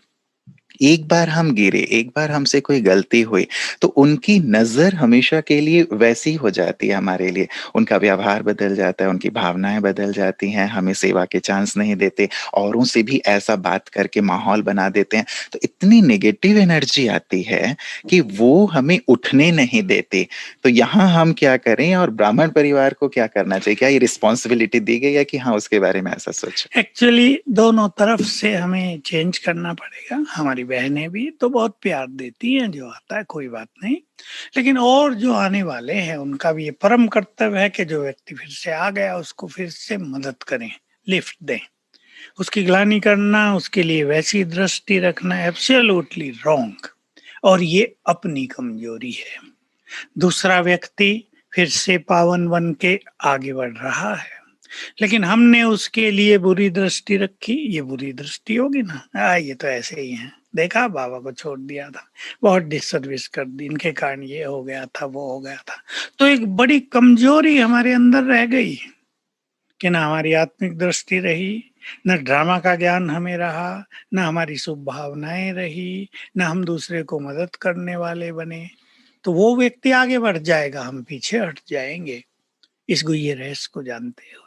एक बार हम गिरे, एक बार हमसे कोई गलती हुई, तो उनकी नज़र हमेशा के लिए वैसी हो जाती है हमारे लिए। उनका व्यवहार बदल जाता है, उनकी भावनाएँ बदल जाती हैं, हमें सेवा के चांस नहीं देते, औरों से भी ऐसा बात करके माहौल बना देते हैं। तो इतनी नेगेटिव एनर्जी आती है कि वो हमें उठने नहीं देते। तो यहाँ हम क्या करें और ब्राह्मण परिवार को क्या करना चाहिए? क्या ये रिस्पॉन्सिबिलिटी दी गई है कि हाँ, उसके बारे में ऐसा सोचें? एक्चुअली दोनों तरफ से हमें चेंज करना पड़ेगा। हमारी बहनें भी तो बहुत प्यार देती हैं, जो आता है कोई बात नहीं, लेकिन और जो आने वाले हैं उनका भी ये परम कर्तव्य है कि जो व्यक्ति फिर से आ गया उसको फिर से मदद करें, लिफ्ट दें। उसकी ग्लानि करना, उसके लिए वैसी दृष्टि रखना एब्सोल्युटली रॉन्ग, और ये अपनी कमजोरी है। दूसरा व्यक्ति फिर से पावन बन के आगे बढ़ रहा है, लेकिन हमने उसके लिए बुरी दृष्टि रखी, ये बुरी दृष्टि होगी ना। ये तो ऐसे ही है, देखा बाबा को छोड़ दिया था, बहुत डिससर्विस कर दी, इनके कारण ये हो गया था, वो हो गया था। तो एक बड़ी कमजोरी हमारे अंदर रह गई कि ना हमारी आत्मिक दृष्टि रही, न ड्रामा का ज्ञान हमें रहा, न हमारी शुभ भावनाएं रही, न हम दूसरे को मदद करने वाले बने। तो वो व्यक्ति आगे बढ़ जाएगा, हम पीछे हट जाएंगे। इस गुह्य रहस्य को जानते हुए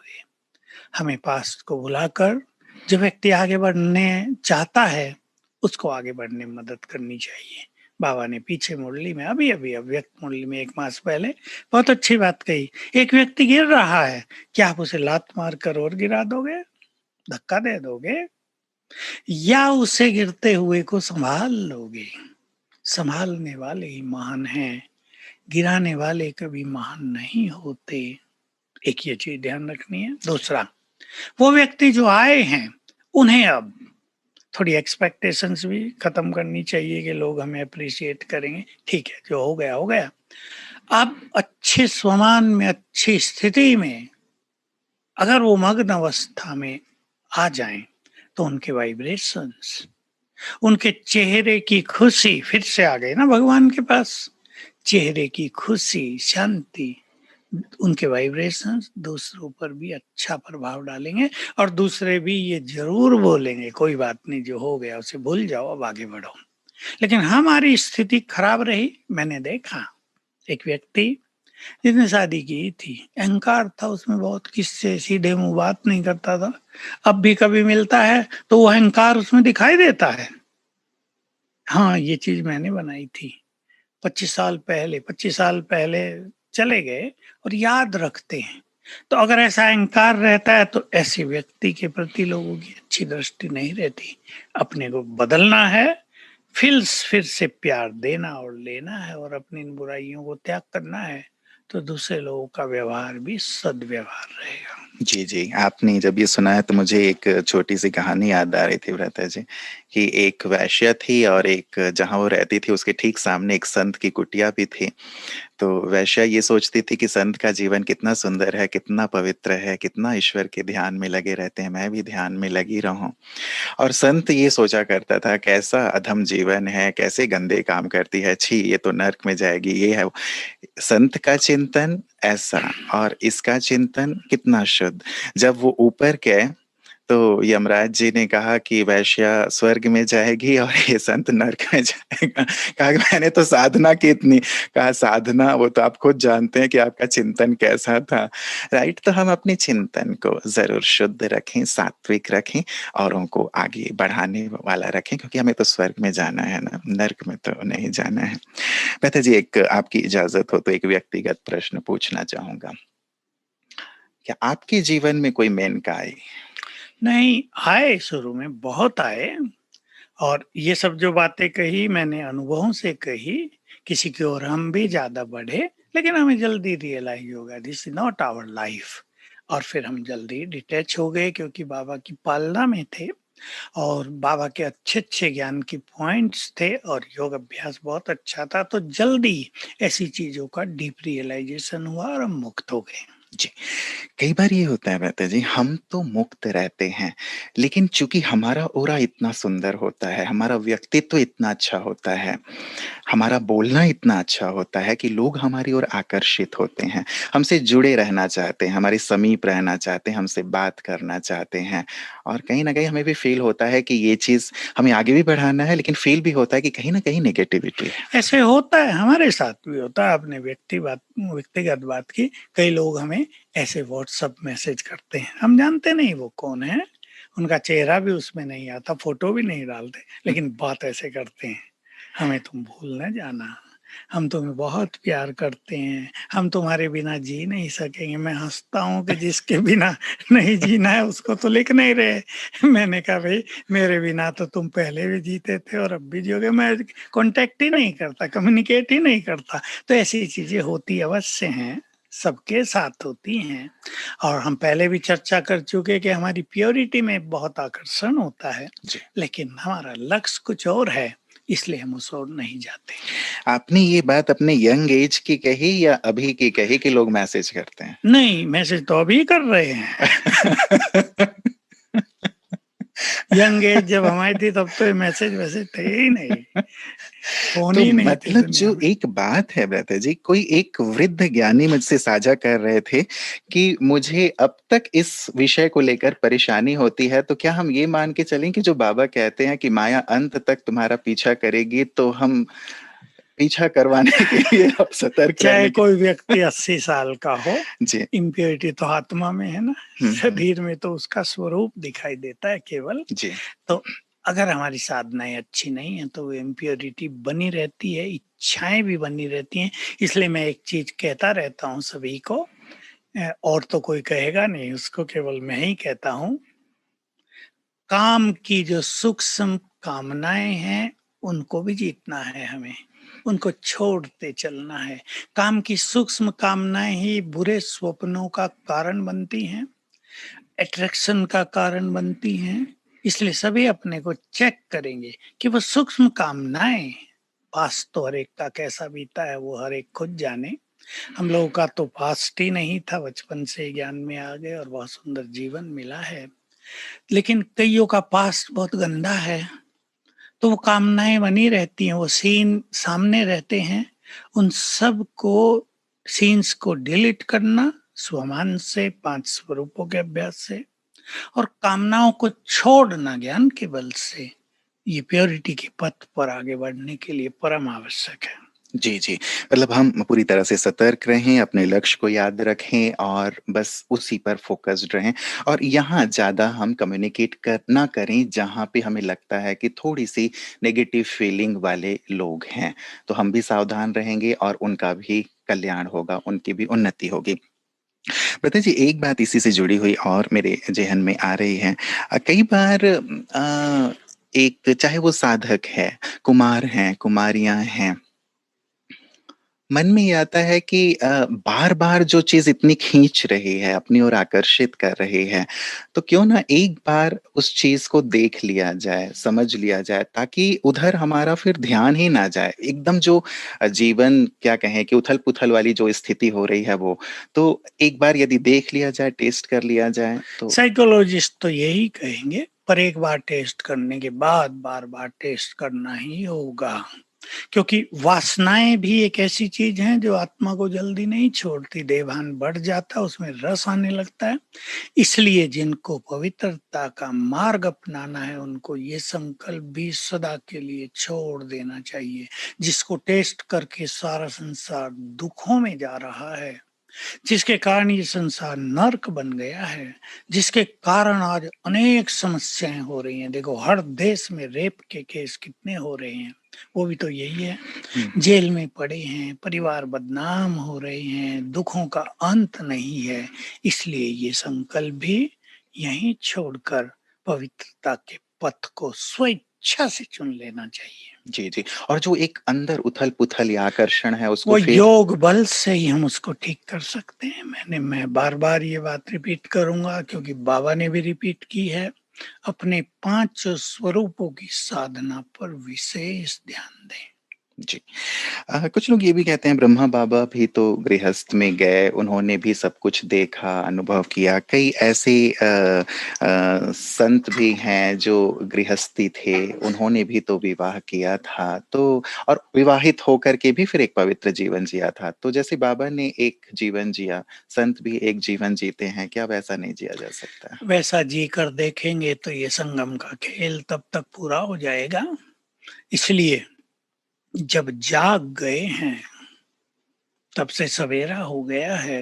हमें पास्ट को भुलाकर जो व्यक्ति आगे बढ़ने चाहता है उसको आगे बढ़ने में मदद करनी चाहिए। बाबा ने पीछे मुरली में अभी अभी अव्यक्त मुरली में 1 मास पहले बहुत अच्छी बात कही। एक व्यक्ति गिर रहा है, क्या आप उसे लात मार कर और गिरा दोगे, धक्का दे दोगे, या उसे गिरते हुए को संभाल लोगे? संभालने वाले ही महान हैं, गिराने वाले कभी महान नहीं होते। एक ये चीज ध्यान रखनी है। दूसरा, वो व्यक्ति जो आए हैं उन्हें अब थोड़ी एक्सपेक्टेशंस भी खत्म करनी चाहिए कि लोग हमें अप्रिशिएट करेंगे। ठीक है, जो हो गया हो गया। अब अच्छे स्वमान में, अच्छी स्थिति में अगर वो मग्न अवस्था में आ जाएं तो उनके वाइब्रेशंस, उनके चेहरे की खुशी, फिर से आ गए ना भगवान के पास, चेहरे की खुशी, शांति, उनके वाइब्रेशंस दूसरों पर भी अच्छा प्रभाव डालेंगे और दूसरे भी ये जरूर बोलेंगे कोई बात नहीं, जो हो गया उसे भूल जाओ, अब आगे बढ़ो। लेकिन हमारी स्थिति खराब रही। मैंने देखा एक व्यक्ति जिसने शादी की थी, अहंकार था उसमें बहुत, किससे सीधे मुंह बात नहीं करता था। अब भी कभी मिलता है तो वो अहंकार उसमें दिखाई देता है। हाँ, ये चीज मैंने बनाई थी 25 साल पहले चले गए और याद रखते हैं। तो अगर ऐसा अहंकार रहता है तो ऐसे व्यक्ति के प्रति लोगों की अच्छी दृष्टि नहीं रहती। अपने को बदलना है, फिर से प्यार देना और लेना है और अपनी इन बुराइयों को त्याग करना है, तो दूसरे लोगों का व्यवहार भी सद्व्यवहार रहेगा। जी, जी। आपने जब ये सुनाया तो मुझे एक छोटी-सी कहानी याद आ रही थी भ्राता जी, कि एक वैश्या थी और एक जहाँ वो रहती थी उसके ठीक सामने एक संत की कुटिया भी थी। तो वैश्या ये सोचती थी कि संत का जीवन कितना सुंदर है, कितना पवित्र है, कितना ईश्वर के ध्यान में लगे रहते हैं, मैं भी ध्यान में लगी रहूँ। और संत ये सोचा करता था कैसा अधम जीवन है, कैसे गंदे काम करती है, छी ये तो नर्क में जाएगी, ये है वो। संत का चिंतन ऐसा और इसका चिंतन कितना शुद्ध। जब वो ऊपर गए तो यमराज जी ने कहा कि वैश्या स्वर्ग में जाएगी और ये संत नरक में जाएगा। कहा कि मैंने तो साधना की इतनी। कहा साधना वो तो आप खुद जानते हैं कि आपका चिंतन कैसा था, राइट? तो हम अपने चिंतन को जरूर शुद्ध रखें, सात्विक रखें, औरों को आगे बढ़ाने वाला रखें, क्योंकि हमें तो स्वर्ग में जाना है ना, नरक में तो नहीं जाना है। बेहतर जी, एक आपकी इजाजत हो तो एक व्यक्तिगत प्रश्न पूछना चाहूंगा। क्या आपके जीवन में कोई मेनका आई? नहीं आए, शुरू में बहुत आए, और ये सब जो बातें कही मैंने अनुभवों से कही। किसी की ओर हम भी ज्यादा बढ़े, लेकिन हमें जल्दी रियलाइज हो गया this is not our life, और फिर हम जल्दी डिटैच हो गए क्योंकि बाबा की पालना में थे और बाबा के अच्छे अच्छे ज्ञान की पॉइंट्स थे और योग अभ्यास बहुत अच्छा था, तो जल्दी ऐसी चीजों का डीप रियलाइजेशन हुआ और हम मुक्त हो गए। जी। कई बार ये होता है बेहतर जी, हम तो मुक्त रहते हैं, लेकिन चूंकि हमारा ऑरा इतना सुंदर होता है, हमारा व्यक्तित्व इतना अच्छा होता है, हमारा बोलना इतना अच्छा होता है कि लोग हमारी ओर आकर्षित होते हैं, हमसे जुड़े रहना चाहते हैं, हमारे समीप रहना चाहते हैं, हमसे बात करना चाहते हैं। और कहीं ना कहीं हमें भी फील होता है कि ये चीज हमें आगे भी बढ़ाना है, लेकिन फील भी होता है कि कहीं ना कहीं नेगेटिविटी है। ऐसे होता है, हमारे साथ भी होता है। आपने व्यक्तिगत बात की, कई लोग हमें ऐसे व्हाट्सएप मैसेज करते हैं, हम जानते नहीं वो कौन है, उनका चेहरा भी उसमें नहीं आता, फोटो भी नहीं डालते, लेकिन बात ऐसे करते हैं, हमें तुम भूल न जाना, हम तुम्हें बहुत प्यार करते हैं, हम तुम्हारे बिना जी नहीं सकेंगे। मैं हंसता हूँ कि जिसके बिना नहीं जीना है उसको तो लिख नहीं रहे। मैंने कहा भाई मेरे बिना तो तुम पहले भी जीते थे और अब भी जियोगे। मैं कांटेक्ट ही नहीं करता, कम्युनिकेट ही नहीं करता। तो ऐसी चीजें होती अवश्य हैं, सबके साथ होती हैं। और हम पहले भी चर्चा कर चुके कि हमारी प्योरिटी में बहुत आकर्षण होता है, जी। लेकिन हमारा लक्ष्य कुछ और है, इसलिए हम उस ओर नहीं जाते। आपने ये बात अपने यंग एज की कही या अभी की कही कि लोग मैसेज करते हैं? नहीं, मैसेज तो अभी कर रहे हैं। यंग एज जब हमारी थी तब तो ये मैसेज वैसे थे ही नहीं, फोन तो ही नहीं थे मतलब दुनिया जो में। एक बात है ब्रता जी, कोई एक वृद्ध ज्ञानी मुझसे साझा कर रहे थे कि मुझे अब तक इस विषय को लेकर परेशानी होती है, तो क्या हम ये मान के चलें कि जो बाबा कहते हैं कि माया अंत तक तुम्हारा पीछा करेगी, तो हम पीछा करवाने के लिए अब सतर्क चाहे रहने की। कोई व्यक्ति 80 साल का हो, जी। इम्प्योरिटी तो आत्मा में है ना, हम्म। शरीर में तो उसका स्वरूप दिखाई देता है केवल। जी। तो अगर हमारी साधनाएं अच्छी नहीं है तो वो इम्प्योरिटी बनी रहती है, इच्छाएं भी बनी रहती हैं। इसलिए मैं एक चीज कहता रहता हूँ सभी को, और तो कोई कहेगा नहीं, उसको केवल मैं ही कहता हूँ, काम की जो सूक्ष्म कामनाएं हैं उनको भी जीतना है हमें, उनको छोड़ते चलना है। काम की सूक्ष्म कामनाएं ही बुरे स्वप्नों का कारण बनती हैं, अट्रैक्शन का कारण बनती हैं। इसलिए सभी अपने को चेक करेंगे कि वो सूक्ष्म कामनाएं, पास तो हर एक का कैसा बीता है वो हर एक खुद जाने। हम लोगों का तो पास्ट ही नहीं था, बचपन से ज्ञान में आ गए और बहुत सुंदर जीवन मिला है। लेकिन कईयों का पास्ट बहुत गंदा है, तो वो कामनाएं बनी रहती हैं, वो सीन सामने रहते हैं। उन सब को, सीन्स को डिलीट करना स्वमान से, 5 स्वरूपों के अभ्यास से, और कामनाओं को छोड़ना ज्ञान के बल से, ये प्योरिटी के पथ पर आगे बढ़ने के लिए परम आवश्यक है। जी, जी। मतलब हम पूरी तरह से सतर्क रहें, अपने लक्ष्य को याद रखें और बस उसी पर फ़ोकस्ड रहें, और यहाँ ज़्यादा हम कम्युनिकेट ना करें जहाँ पे हमें लगता है कि थोड़ी-सी नेगेटिव फीलिंग वाले लोग हैं। तो हम भी सावधान रहेंगे और उनका भी कल्याण होगा, उनकी भी उन्नति होगी। पता है जी, एक बात इसी से जुड़ी हुई और मेरे ज़हन में आ रही है। कई बार एक चाहे वो साधक है, कुमार हैं, कुमारियाँ हैं, मन में ये आता है कि बार-बार जो चीज़ इतनी खींच रही है, अपनी ओर आकर्षित कर रही है, तो क्यों ना एक बार उस चीज़ को देख लिया जाए, समझ लिया जाए, ताकि उधर हमारा फिर ध्यान ही ना जाए। एकदम जो जीवन क्या कहें कि उथल-पुथल वाली जो स्थिति हो रही है वो, तो एक बार यदि देख लिया जाए, टेस्ट कर लिया जाए तो। साइकोलॉजिस्ट तो यही कहेंगे, पर एक बार टेस्ट करने के बाद बार बार टेस्ट करना ही होगा, क्योंकि वासनाएं भी एक ऐसी चीज हैं जो आत्मा को जल्दी नहीं छोड़ती। देवान बढ़ जाता है, उसमें रस आने लगता है। इसलिए जिनको पवित्रता का मार्ग अपनाना है उनको ये संकल्प भी सदा के लिए छोड़ देना चाहिए। जिसको टेस्ट करके सारा संसार दुखों में जा रहा है, जिसके कारण ये संसार नर्क बन गया है, जिसके कारण आज अनेक समस्याएं हो रही हैं। देखो हर देश में रेप के केस कितने हो रहे हैं, वो भी तो यही है। हुँ, जेल में पड़े हैं, परिवार बदनाम हो रहे हैं, दुखों का अंत नहीं है। इसलिए ये संकल्प भी यहीं छोड़कर पवित्रता के पथ को स्वेच्छा से चुन लेना चाहिए। जी, जी। और जो एक अंदर उथल-पुथल या आकर्षण है उसको वो फिर। योग बल से ही हम उसको ठीक कर सकते हैं। मैं बार बार ये बात रिपीट करूंगा, क्योंकि बाबा ने भी रिपीट की है। अपने 5 स्वरूपों की साधना पर विशेष ध्यान दें। जी। कुछ लोग ये भी कहते हैं ब्रह्मा बाबा भी तो गृहस्थ में गए, उन्होंने भी सब कुछ देखा, अनुभव किया। कई ऐसे संत भी हैं जो गृहस्थी थे, उन्होंने भी तो विवाह किया था, तो और विवाहित होकर के भी फिर एक पवित्र जीवन जिया था। तो जैसे बाबा ने एक जीवन जिया, संत भी एक जीवन जीते हैं, क्या वैसा नहीं जिया जा सकता? वैसा जी कर देखेंगे तो ये संगम का खेल तब तक पूरा हो जाएगा। इसलिए जब जाग गए हैं तब से सवेरा हो गया है,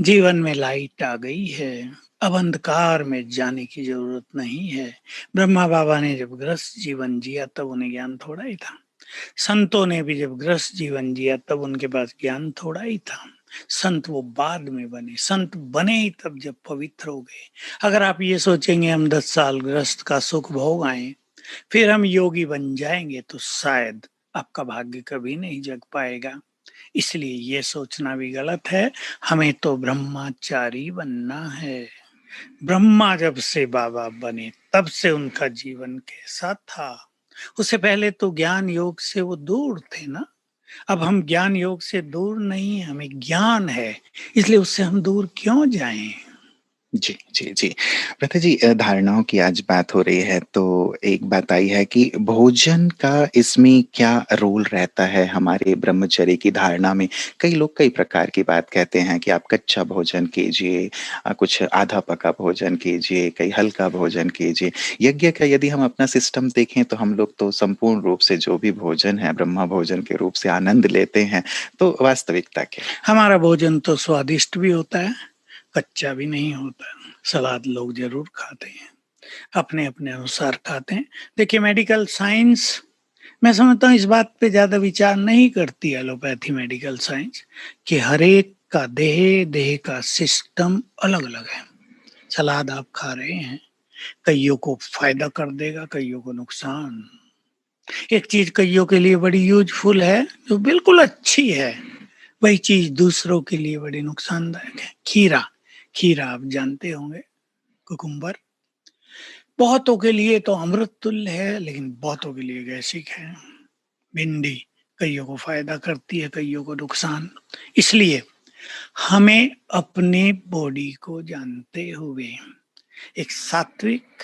जीवन में लाइट आ गई है, अब अंधकार में जाने की जरूरत नहीं है। ब्रह्मा बाबा ने जब गृहस्थ जीवन जिया तब उन्हें ज्ञान थोड़ा ही था। संतों ने भी जब गृहस्थ जीवन जिया तब उनके पास ज्ञान थोड़ा ही था। संत वो बाद में बने, संत बने ही तब जब पवित्र हो गए। अगर आप ये सोचेंगे हम 10 साल गृहस्थ का सुख भोग आए फिर हम योगी बन जाएंगे, तो शायद आपका भाग्य कभी नहीं जग पाएगा। इसलिए ये सोचना भी गलत है। हमें तो ब्रह्मचारी बनना है। ब्रह्मा जब से बाबा बने तब से उनका जीवन कैसा था? उससे पहले तो ज्ञान योग से वो दूर थे ना। अब हम ज्ञान योग से दूर नहीं, हमें ज्ञान है, इसलिए उससे हम दूर क्यों जाएं? जी, जी, जी। प्रथा जी, धारणाओं की आज बात हो रही है, तो एक बात आई है कि भोजन का इसमें क्या रोल रहता है हमारे ब्रह्मचर्य की धारणा में? कई लोग कई प्रकार की बात कहते हैं कि आप कच्चा भोजन कीजिए, कुछ आधा पका भोजन कीजिए, कहीं हल्का भोजन कीजिए। यज्ञ का यदि हम अपना सिस्टम देखें तो हम लोग तो संपूर्ण रूप से जो भी भोजन है, ब्रह्म भोजन के रूप से आनंद लेते हैं। तो वास्तविकता क्या है? हमारा भोजन तो स्वादिष्ट भी होता है, कच्चा भी नहीं होता। सलाद लोग ज़रूर खाते हैं, अपने-अपने अनुसार खाते हैं। देखिए मेडिकल साइंस, मैं समझता हूँ इस बात पे ज़्यादा विचार नहीं करती एलोपैथी मेडिकल साइंस, कि हर एक का देह का सिस्टम अलग-अलग है। सलाद आप खा रहे हैं, कइयों को फ़ायदा कर देगा, कइयों को नुकसान। एक चीज़ कइयों के लिए बड़ी यूज़फुल है, जो बिल्कुल अच्छी है, वही चीज़ दूसरों के लिए बड़ी नुकसानदायक है। खीरा, खीरा आप जानते होंगे, कुकुम्बर, बहुतों के लिए तो अमृत तुल्य है, लेकिन बहुतों के लिए गैसिक है। भिंडी कइयों को फ़ायदा करती है, कइयों को नुकसान। इसलिए हमें अपने बॉडी को जानते हुए एक सात्विक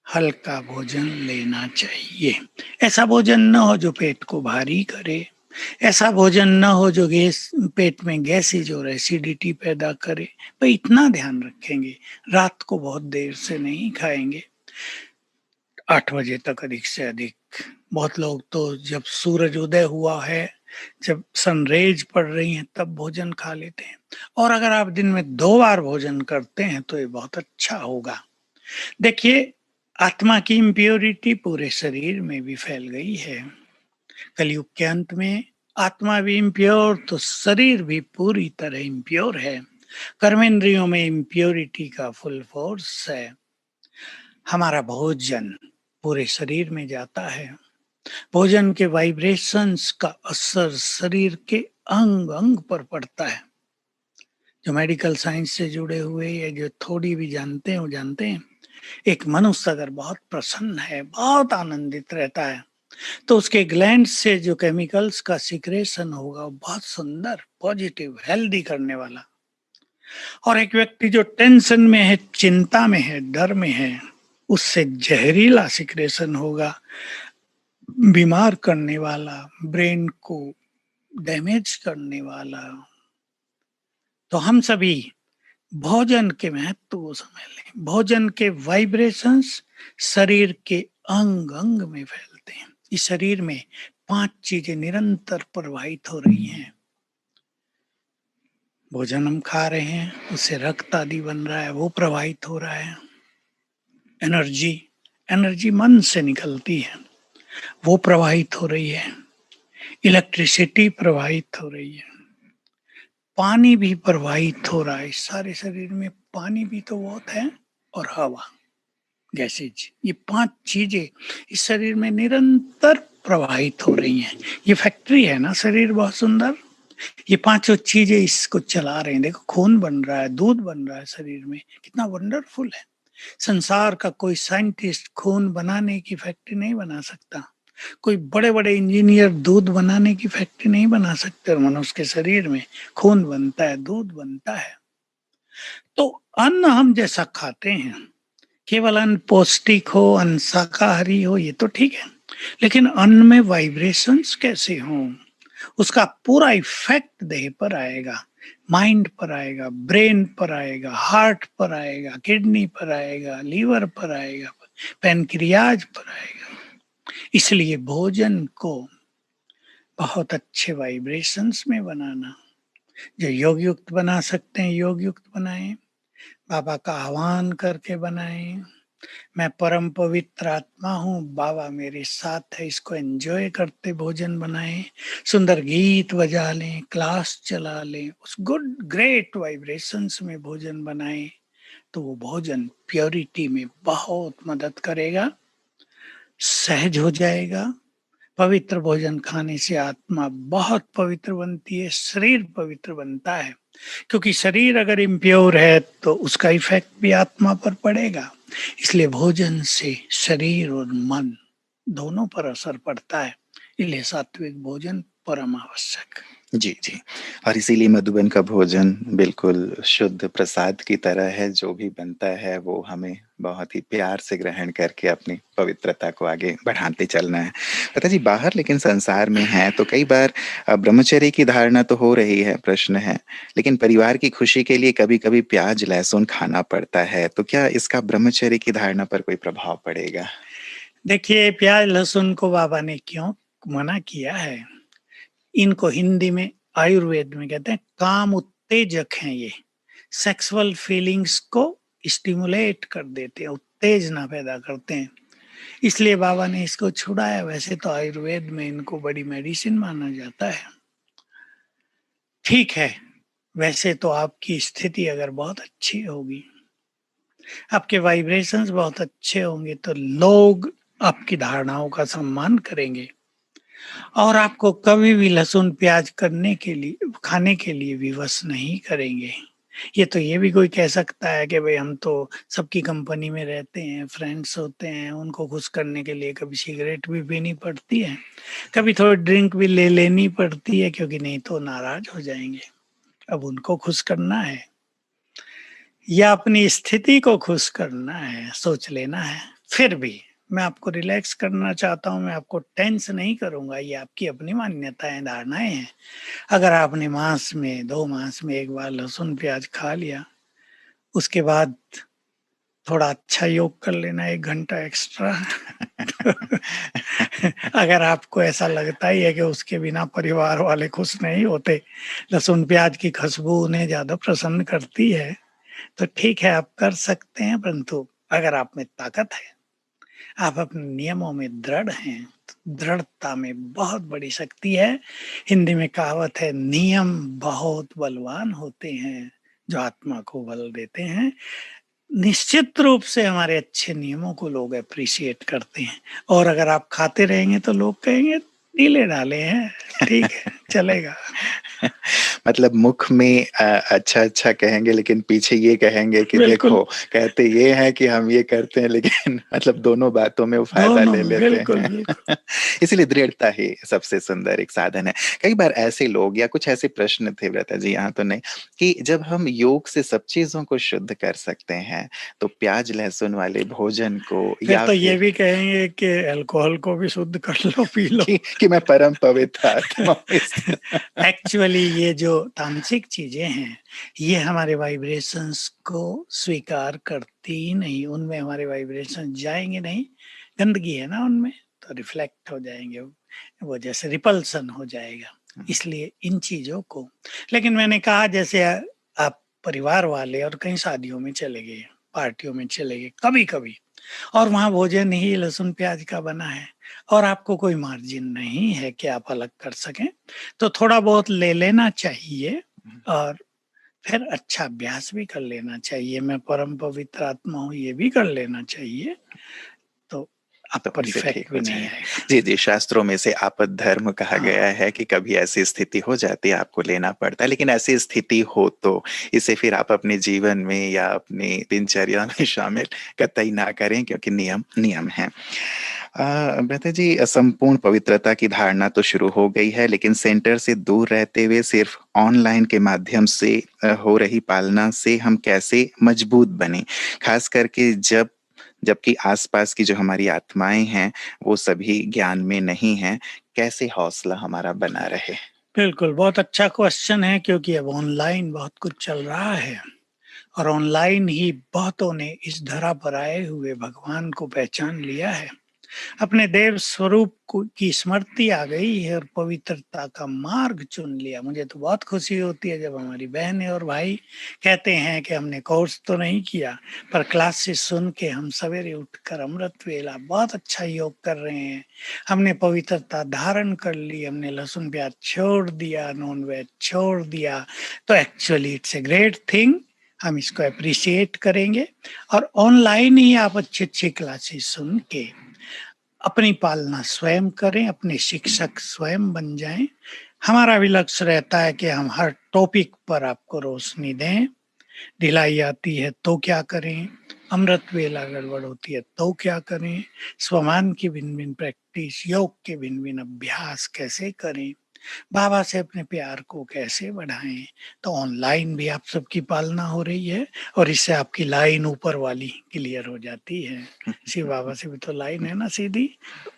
हल्का भोजन लेना चाहिए। ऐसा भोजन न हो जो पेट को भारी करे, ऐसा भोजन न हो जो गैस, पेट में गैसेज और एसिडिटी पैदा करे। भाई इतना ध्यान रखेंगे, रात को बहुत देर से नहीं खाएंगे, 8 बजे तक अधिक से अधिक। बहुत लोग तो जब सूरज उदय हुआ है, जब सनरेज पड़ रही है, तब भोजन खा लेते हैं। और अगर आप दिन में 2 बार भोजन करते हैं तो ये बहुत अच्छा होगा। देखिए, आत्मा की इम्प्योरिटी पूरे शरीर में भी फैल गई है। कलयुग के अंत में आत्मा भी इम्प्योर तो शरीर भी पूरी तरह इम्प्योर है। कर्मेंद्रियों में इम्प्योरिटी का फुल फोर्स है। हमारा भोजन पूरे शरीर में जाता है। भोजन के वाइब्रेशंस का असर शरीर के अंग अंग पर पड़ता है। जो मेडिकल साइंस से जुड़े हुए या जो थोड़ी भी जानते हैं वो जानते हैं, एक मनुष्य अगर बहुत प्रसन्न है, बहुत आनंदित रहता है, तो उसके ग्लैंड से जो केमिकल्स का सिक्रेशन होगा वो बहुत सुंदर, पॉजिटिव, हेल्दी करने वाला। और एक व्यक्ति जो टेंशन में है, चिंता में है, डर में है, उससे जहरीला सिक्रेशन होगा, बीमार करने वाला, ब्रेन को डैमेज करने वाला। तो हम सभी भोजन के महत्व को समझ लें। भोजन के वाइब्रेशंस शरीर के अंग अंग में फैलते हैं। इस शरीर में 5 चीजें निरंतर प्रवाहित हो रही हैं। भोजन हम खा रहे हैं, उससे रक्त आदि बन रहा है, वो प्रवाहित हो रहा है। एनर्जी, एनर्जी मन से निकलती है, वो प्रवाहित हो रही है। इलेक्ट्रिसिटी प्रवाहित हो रही है। पानी भी प्रवाहित हो रहा है। सारे शरीर में पानी भी तो बहुत है, और हवा, गैसेज, ये 5 चीजें इस शरीर में निरंतर प्रवाहित हो रही हैं। ये फैक्ट्री है ना शरीर, बहुत सुंदर। ये पांचों चीजें इसको चला रहे हैं। देखो, खून बन रहा है, दूध बन रहा है शरीर में, कितना वंडरफुल है। संसार का कोई साइंटिस्ट खून बनाने की फैक्ट्री नहीं बना सकता। कोई बड़े बड़े इंजीनियर दूध बनाने की फैक्ट्री नहीं बना सकते। और मनुष्य के शरीर में खून बनता है, दूध बनता है। तो अन्न हम जैसा खाते हैं, केवल अन्न पौष्टिक हो, अन्न शाकाहारी हो, ये तो ठीक है, लेकिन अन्न में वाइब्रेशंस कैसे हों, उसका पूरा इफेक्ट देह पर आएगा, माइंड पर आएगा, ब्रेन पर आएगा, हार्ट पर आएगा, किडनी पर आएगा, लीवर पर आएगा, पैनक्रियाज पर आएगा। इसलिए भोजन को बहुत अच्छे वाइब्रेशंस में बनाना, जो योग युक्त बना सकते हैं योग युक्त बनाएं, बाबा का आह्वान करके बनाएं। मैं परम पवित्र आत्मा हूँ, बाबा मेरे साथ है, इसको एंजॉय करते भोजन बनाएं। सुंदर गीत बजा लें, क्लास चला लें, उस गुड ग्रेट वाइब्रेशंस में भोजन बनाएं, तो वो भोजन प्योरिटी में बहुत मदद करेगा, सहज हो जाएगा। पवित्र भोजन खाने से आत्मा बहुत पवित्र बनती है, शरीर पवित्र बनता है। क्योंकि शरीर अगर इम्प्योर है तो उसका इफेक्ट भी आत्मा पर पड़ेगा। इसलिए भोजन से शरीर और मन दोनों पर असर पड़ता है। इसलिए सात्विक भोजन परम आवश्यक। जी, जी। और इसीलिए मधुबन का भोजन बिल्कुल शुद्ध प्रसाद की तरह है, जो भी बनता है वो हमें बहुत ही प्यार से ग्रहण करके अपनी पवित्रता को आगे बढ़ाते चलना है। पता जी बाहर लेकिन संसार में हैं तो कई बार ब्रह्मचर्य की धारणा तो हो रही है, प्रश्न है, लेकिन परिवार की खुशी के लिए कभी-कभी प्याज, लहसुन खाना पड़ता है, तो क्या इसका ब्रह्मचर्य की धारणा पर कोई प्रभाव पड़ेगा? देखिए, प्याज लहसुन को बाबा ने क्यों मना किया है? इनको हिंदी में आयुर्वेद में कहते हैं काम उत्तेजक हैं ये। सेक्सुअल फीलिंग्स को स्टिमुलेट कर देते हैं, उत्तेजना पैदा करते हैं। इसलिए बाबा ने इसको छुड़ाया। वैसे तो आयुर्वेद में इनको बड़ी मेडिसिन माना जाता है। ठीक है, वैसे तो आपकी स्थिति अगर बहुत अच्छी होगी, आपके वाइब्रेशंस बहुत अच्छे होंगे, तो लोग आपकी धारणाओं का सम्मान करेंगे और आपको कभी भी लहसुन प्याज करने के लिए खाने के लिए विवश नहीं करेंगे। ये भी कोई कह सकता है कि भाई हम तो सबकी कंपनी में रहते हैं, फ्रेंड्स होते हैं, उनको खुश करने के लिए कभी सिगरेट भी पीनी पड़ती है, कभी थोड़ी ड्रिंक भी ले लेनी पड़ती है, क्योंकि नहीं तो नाराज हो जाएंगे। अब उनको खुश करना है या अपनी स्थिति को खुश करना है, सोच लेना है। फिर भी मैं आपको रिलैक्स करना चाहता हूँ, मैं आपको टेंस नहीं करूंगा। ये आपकी अपनी मान्यताएं, धारणाएं हैं। अगर आपने मास में 2 मास में 1 बार लहसुन प्याज खा लिया, उसके बाद थोड़ा अच्छा योग कर लेना 1 घंटा एक्स्ट्रा। अगर आपको ऐसा लगता ही है कि उसके बिना परिवार वाले खुश नहीं होते, लहसुन प्याज की खुशबू उन्हें ज़्यादा प्रसन्न करती है, तो ठीक है, आप कर सकते हैं। परंतु अगर आप में ताकत है, आप अपने नियमों में दृढ़ हैं, तो दृढ़ता में बहुत बड़ी शक्ति है। हिंदी में कहावत है, नियम बहुत बलवान होते हैं, जो आत्मा को बल देते हैं। निश्चित रूप से हमारे अच्छे नियमों को लोग एप्रिशिएट करते हैं, और अगर आप खाते रहेंगे तो लोग कहेंगे ढीले ढाले हैं, ठीक है, चलेगा। मतलब मुख में अच्छा-अच्छा कहेंगे लेकिन पीछे ये कहेंगे कि बिल्कुल, देखो, कहते ये हैं कि हम ये करते हैं लेकिन मतलब दोनों बातों में वो फ़ायदा दोनों ले में लेते बिल्कुल, हैं। बिल्कुल। इसीलिए दृढ़ता ही सबसे सुंदर एक साधन है। कई बार ऐसे लोग या कुछ ऐसे प्रश्न थे व्रता जी, यहाँ तो नहीं, कि जब हम योग से सब चीज़ों को शुद्ध कर सकते हैं, तो प्याज लहसुन वाले भोजन को फिर या तो ये फिर भी कहेंगे कि अल्कोहल को भी शुद्ध कर लो, पी लो। कि मैं परम पवित्र आत्मा हूँ इस एक्चुअली ये जो तामसिक चीजें हैं, ये हमारे वाइब्रेशंस को स्वीकार करती ही नहीं। उनमें हमारे वाइब्रेशन जाएंगे नहीं, गंदगी है ना उनमें, तो रिफ्लेक्ट हो जाएंगे, वो जैसे रिपल्सन हो जाएगा। इसलिए इन चीजों को, लेकिन मैंने कहा जैसे आप परिवार वाले और कहीं शादियों में चले गए, पार्टियों में चले गए कभी कभी, और वहाँ भोजन ही लहसुन प्याज का बना है, और आपको कोई मार्जिन नहीं है कि आप अलग कर सकें, तो थोड़ा बहुत ले लेना चाहिए, और फिर अच्छा अभ्यास भी कर लेना चाहिए। मैं परम पवित्र आत्मा हूँ, ये भी कर लेना चाहिए, तो आप तो पर उससे ठीक इफेक्ट हो भी नहीं जाएगा। आएगा। जी, जी, शास्त्रों में से आपद धर्म कहा गया हाँ, है कि कभी ऐसी स्थिति हो जाती है, आपको लेना पड़ता है, लेकिन ऐसी स्थिति हो तो इसे फिर आप अपने जीवन में या अपनी दिनचर्या में शामिल कतई ना करें, क्योंकि नियम, नियम हैं। भ्राता जी, संपूर्ण पवित्रता की धारणा तो शुरू हो गई है, लेकिन सेंटर से दूर रहते हुए सिर्फ ऑनलाइन के माध्यम से हो रही पालना से हम कैसे मजबूत बनें? खास करके जबकि आसपास की जो हमारी आत्माएँ हैं, वो सभी ज्ञान में नहीं हैं, कैसे हौसला हमारा बना रहे? बिल्कुल, बहुत अच्छा क्वेश्चन है, क्योंकि अब ऑनलाइन बहुत कुछ चल रहा है, और ऑनलाइन ही बहुतों ने इस धरा पर आए हुए भगवान को पहचान लिया है। अपने देव स्वरूप की स्मृति आ गई है और पवित्रता का मार्ग चुन लिया। मुझे तो बहुत खुशी होती है जब हमारी बहनें और भाई कहते हैं कि हमने कोर्स तो नहीं किया, पर क्लास से सुन के हम सवेरे उठकर अमृत वेला बहुत अच्छा योग कर रहे हैं, हमने पवित्रता धारण कर ली, हमने लहसुन प्याज छोड़ दिया, नॉन वेज छोड़ दिया, तो actually it's a great thing. हम इसको अप्रिशिएट करेंगे, और ऑनलाइन ही आप अच्छी अच्छी क्लासेस सुन के अपनी पालना स्वयं करें, अपने शिक्षक स्वयं बन जाएं। हमारा भी लक्ष्य रहता है कि हम हर टॉपिक पर आपको रोशनी दें। ढिलाई आती है तो क्या करें, अमृत वेला गड़बड़ होती है तो क्या करें, स्वमान की भिन्न भिन्न प्रैक्टिस, योग के भिन्न भिन्न अभ्यास कैसे करें, बाबा से अपने प्यार को कैसे बढ़ाएं? तो ऑनलाइन भी आप सबकी पालना हो रही है और इससे आपकी लाइन ऊपर वाली क्लियर हो जाती है। शिव बाबा से भी तो लाइन है ना सीधी।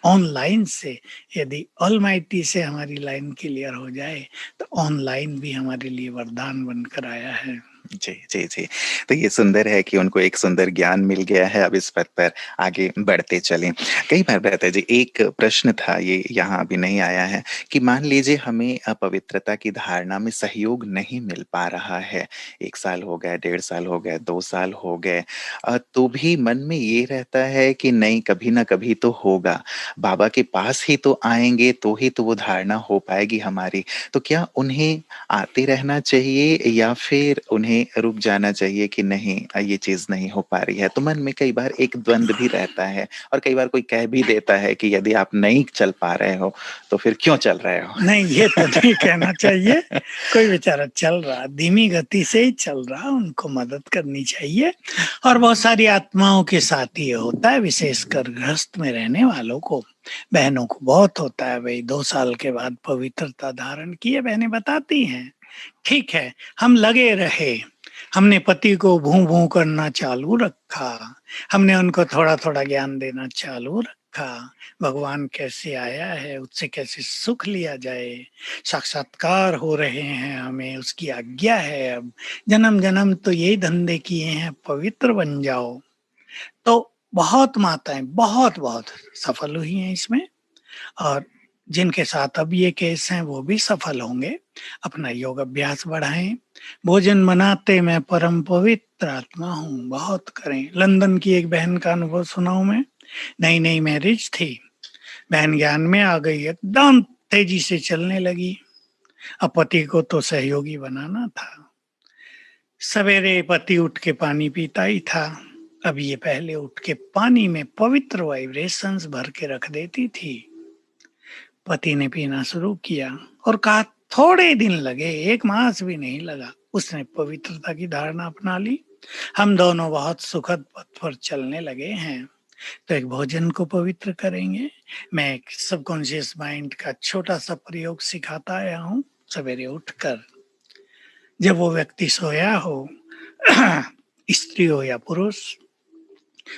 ऑनलाइन से यदि ऑलमाइटी से हमारी लाइन क्लियर हो जाए तो ऑनलाइन भी हमारे लिए वरदान बनकर आया है। जी, जी, जी। तो ये सुंदर है कि उनको एक सुंदर ज्ञान मिल गया है, अब इस पथ पर आगे बढ़ते चलें। कई बार भ्राता जी एक प्रश्न था, ये यहाँ अभी नहीं आया है कि मान लीजिए हमें पवित्रता की धारणा में सहयोग नहीं मिल पा रहा है। 1 साल हो गए, 1.5 साल हो गए, 2 साल हो गए, तो भी मन में ये रहता है कि नहीं, कभी न कभी तो होगा। बाबा के पास ही तो आएँगे, तो ही तो वो धारणा हो पाएगी हमारी। तो क्या उन्हें आते रहना चाहिए या फिर उन्हें रुक जाना चाहिए कि नहीं, ये चीज़ नहीं हो पा रही है? तो मन में कई बार एक द्वंद भी रहता है और कई बार कोई कह भी देता है कि यदि आप नहीं चल पा रहे हो, तो फिर क्यों चल रहे हो? नहीं, ये तो नहीं कहना चाहिए। कोई बेचारा चल रहा, धीमी गति से ही चल रहा, उनको मदद करनी चाहिए। और बहुत सारी आत्माओं के साथ ये होता है, विशेषकर गृहस्थ में रहने वालों को, बहनों को बहुत होता है। भई 2 साल के बाद पवित्रता धारण की है, बहनें बताती हैं। ठीक है, हम लगे रहे, हमने पति को भूं-भूं करना चालू रखा, हमने उनको थोड़ा-थोड़ा ज्ञान देना चालू रखा, भगवान कैसे आया है, उससे कैसे सुख लिया जाए, साक्षात्कार हो रहे हैं हमें, उसकी आज्ञा है अब, जन्म-जन्म तो यही धंधे किए हैं, पवित्र बन जाओ। तो बहुत माताएँ बहुत-बहुत सफल हुई हैं इसमें और जिनके साथ अब ये केस हैं वो भी सफल होंगे। अपना योग अभ्यास बढ़ाएँ, भोजन बनाते मैं परम पवित्र आत्मा हूँ, बहुत करें। लंदन की एक बहन का अनुभव सुनाऊँ मैं? नई-नई मैरिज थी, बहन ज्ञान में आ गई, एकदम तेजी से चलने लगी। अब पति को तो सहयोगी बनाना था। सवेरे पति उठ के पानी पीता ही था, अब ये पहले उठ के पानी में पवित्र वाइब्रेशंस भर के रख देती थी। पति ने पीना शुरू किया और कहा थोड़े दिन लगे, 1 मास भी नहीं लगा, उसने पवित्रता की धारणा अपना ली। हम दोनों बहुत सुखद पथ पर चलने लगे हैं। तो एक भोजन को पवित्र करेंगे। मैं एक सबकॉन्शियस माइंड का छोटा-सा प्रयोग सिखाता आया हूँ, सवेरे उठकर जब वो व्यक्ति सोया हो, स्त्री हो या पुरुष,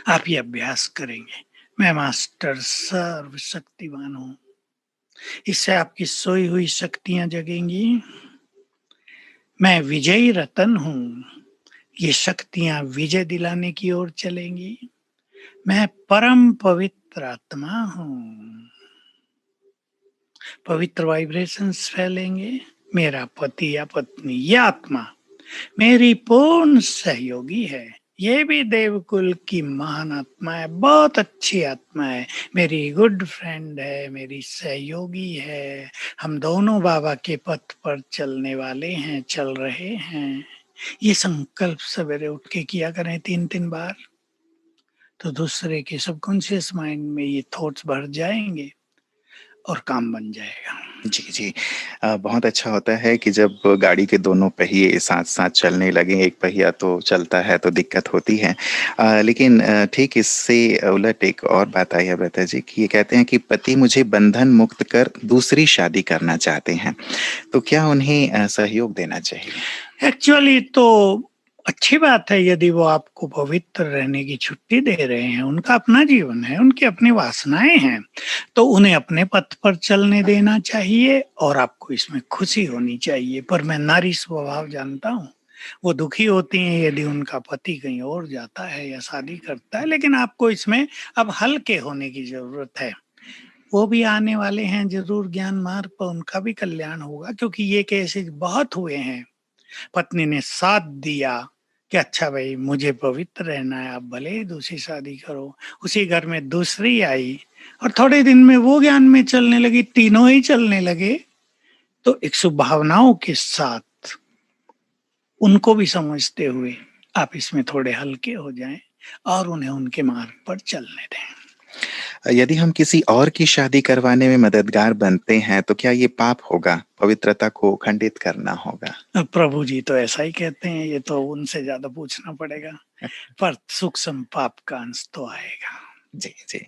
आप ये अभ्यास करेंगे। मैं मास्टर सर्वशक्तिमान हूँ। इससे आपकी सोई हुई शक्तियां जगेंगी। मैं विजयी रतन हूँ। ये शक्तियां विजय दिलाने की ओर चलेंगी। मैं परम पवित्र आत्मा हूँ। पवित्र वाइब्रेशंस फैलेंगे। मेरा पति या पत्नी या आत्मा मेरी पूर्ण सहयोगी है। ये भी देवकुल की महान आत्मा है, बहुत अच्छी आत्मा है, मेरी गुड फ्रेंड है, मेरी सहयोगी है। हम दोनों बाबा के पथ पर चलने वाले हैं, चल रहे हैं। ये संकल्प सवेरे उठ के किया करें 3-3 बार, तो दूसरे के सबकॉन्शियस माइंड में ये थॉट्स भर जाएंगे और काम बन जाएगा। जी, जी। बहुत अच्छा होता है कि जब गाड़ी के दोनों पहिए साथ-साथ चलने लगें, एक पहिया तो चलता है तो दिक्कत होती है। लेकिन ठीक इससे उलट एक और बात आई है भ्राता जी कि ये कहते हैं कि पति मुझे बंधन मुक्त कर दूसरी शादी करना चाहते हैं, तो क्या उन्हें सहयोग देना चाहिए? एक्चुअली तो अच्छी बात है यदि वो आपको पवित्र रहने की छुट्टी दे रहे हैं, उनका अपना जीवन है, उनकी अपनी वासनाएं हैं, तो उन्हें अपने पथ पर चलने देना चाहिए और आपको इसमें खुशी होनी चाहिए। पर मैं नारी स्वभाव जानता हूँ, वो दुखी होती हैं यदि उनका पति कहीं और जाता है या शादी करता है, लेकिन आपको इसमें अब हल्के होने की जरूरत है। वो भी आने वाले हैं जरूर ज्ञान मार्ग पर, उनका भी कल्याण होगा, क्योंकि ये केसेस बहुत हुए हैं। पत्नी ने साथ दिया कि अच्छा भाई मुझे पवित्र रहना है, आप भले ही दूसरी शादी करो। उसी घर में दूसरी आई और थोड़े दिन में वो ज्ञान में चलने लगी, तीनों ही चलने लगे। तो एक शुभ भावनाओं के साथ उनको भी समझते हुए आप इसमें थोड़े हल्के हो जाएं और उन्हें उनके मार्ग पर चलने दें। यदि हम किसी और की शादी करवाने में मददगार बनते हैं, तो क्या ये पाप होगा? पवित्रता को खंडित करना होगा? अब प्रभु जी तो ऐसा ही कहते हैं, ये तो उनसे ज्यादा पूछना पड़ेगा, पर सूक्ष्म पाप का अंश तो आएगा। जी, जी।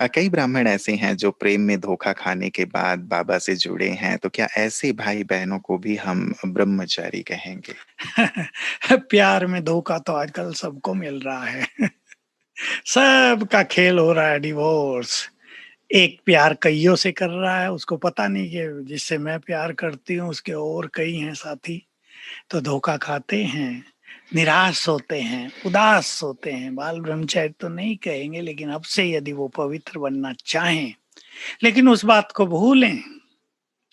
कई ब्राह्मण ऐसे हैं जो प्रेम में धोखा खाने के बाद बाबा से जुड़े हैं, तो क्या ऐसे भाई-बहनों को भी हम ब्रह्मचारी कहेंगे? प्यार में धोखा तो आजकल सबको मिल रहा है। सबका खेल हो रहा है डिवोर्स। एक प्यार कइयों से कर रहा है, उसको पता नहीं कि जिससे मैं प्यार करती हूँ उसके और कई हैं साथी, तो धोखा खाते हैं, निराश होते हैं, उदास होते हैं। बाल ब्रह्मचारी तो नहीं कहेंगे, लेकिन अब से यदि वो पवित्र बनना चाहें, लेकिन उस बात को भूलें।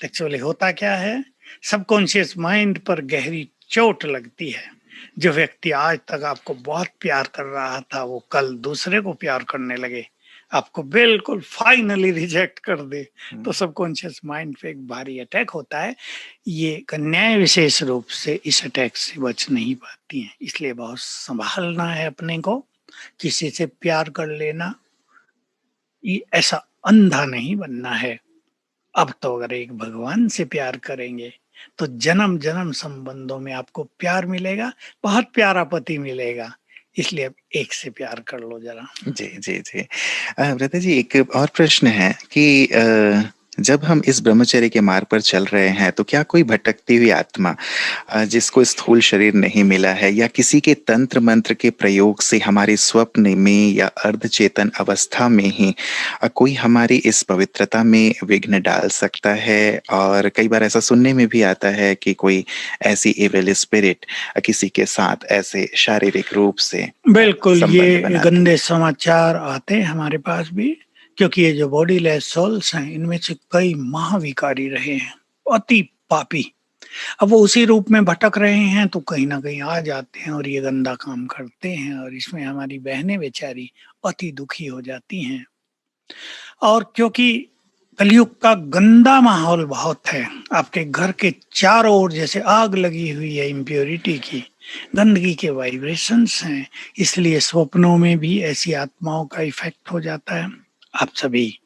एक्चुअली होता क्या है, सबकॉन्शियस माइंड पर गहरी चोट लगती है। जो व्यक्ति आज तक आपको बहुत प्यार कर रहा था, वो कल दूसरे को प्यार करने लगे, आपको बिल्कुल फाइनली रिजेक्ट कर दे, हुँ। तो सबकॉन्शियस माइंड पे एक भारी अटैक होता है। ये कन्याएं विशेष रूप से इस अटैक से बच नहीं पाती हैं, इसलिए बहुत संभालना है अपने को। किसी से प्यार कर लेना, ये ऐसा अंधा नहीं बनना है। अब तो अगर एक भगवान से प्यार करेंगे, तो जन्म-जन्म संबंधों में आपको प्यार मिलेगा, बहुत प्यारा पति मिलेगा। इसलिए अब एक से प्यार कर लो ज़रा। जी, जी, जी। भ्राता जी, एक और प्रश्न है कि जब हम इस ब्रह्मचर्य के मार्ग पर चल रहे हैं, तो क्या कोई भटकती हुई आत्मा जिसको स्थूल शरीर नहीं मिला है या किसी के तंत्र मंत्र के प्रयोग से हमारे स्वप्न में या अर्धचेतन अवस्था में ही कोई हमारी इस पवित्रता में विघ्न डाल सकता है? और कई बार ऐसा सुनने में भी आता है कि कोई ऐसी इविल स्पिरिट किसी के साथ ऐसे शारीरिक रूप से बिल्कुल, संबंध ये बनाती गंदे है। समाचार आते हैं हमारे पास भी, क्योंकि ये जो बॉडीलेस सोल्स हैं, इनमें से कई महाविकारी रहे हैं, अति पापी। अब वो उसी रूप में भटक रहे हैं, तो कहीं न कहीं आ जाते हैं और ये गंदा काम करते हैं, और इसमें हमारी बहनें बेचारी अति दुखी हो जाती हैं। और क्योंकि कलयुग का गंदा माहौल बहुत है, आपके घर के चारों ओर जैसे आग लगी हुई है इम्प्योरिटी की, गंदगी के वाइब्रेशंस हैं, इसलिए स्वप्नों में भी ऐसी आत्माओं का इफ़ेक्ट हो जाता है। आप सभी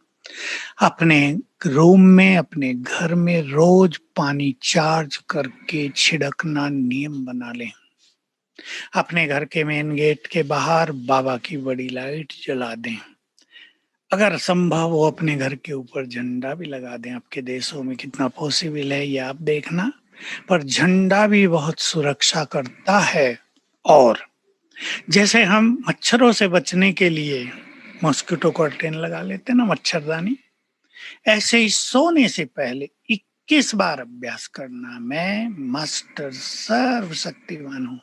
अपने रूम में, अपने घर में रोज पानी चार्ज करके छिड़कना नियम बना लें। अपने घर के मेन गेट के बाहर बाबा की बड़ी लाइट जला दें। अगर संभव हो अपने घर के ऊपर झंडा भी लगा दें। आपके देशों में कितना पॉसिबल है ये आप देखना, पर झंडा भी बहुत सुरक्षा करता है। और जैसे हम मच्छरों से बचने के लिए मॉस्किटो कर्टेन लगा लेते हैं ना, मच्छरदानी, ऐसे ही सोने से पहले 21 बार अभ्यास करना, मैं मास्टर सर्वशक्तिमान हूँ।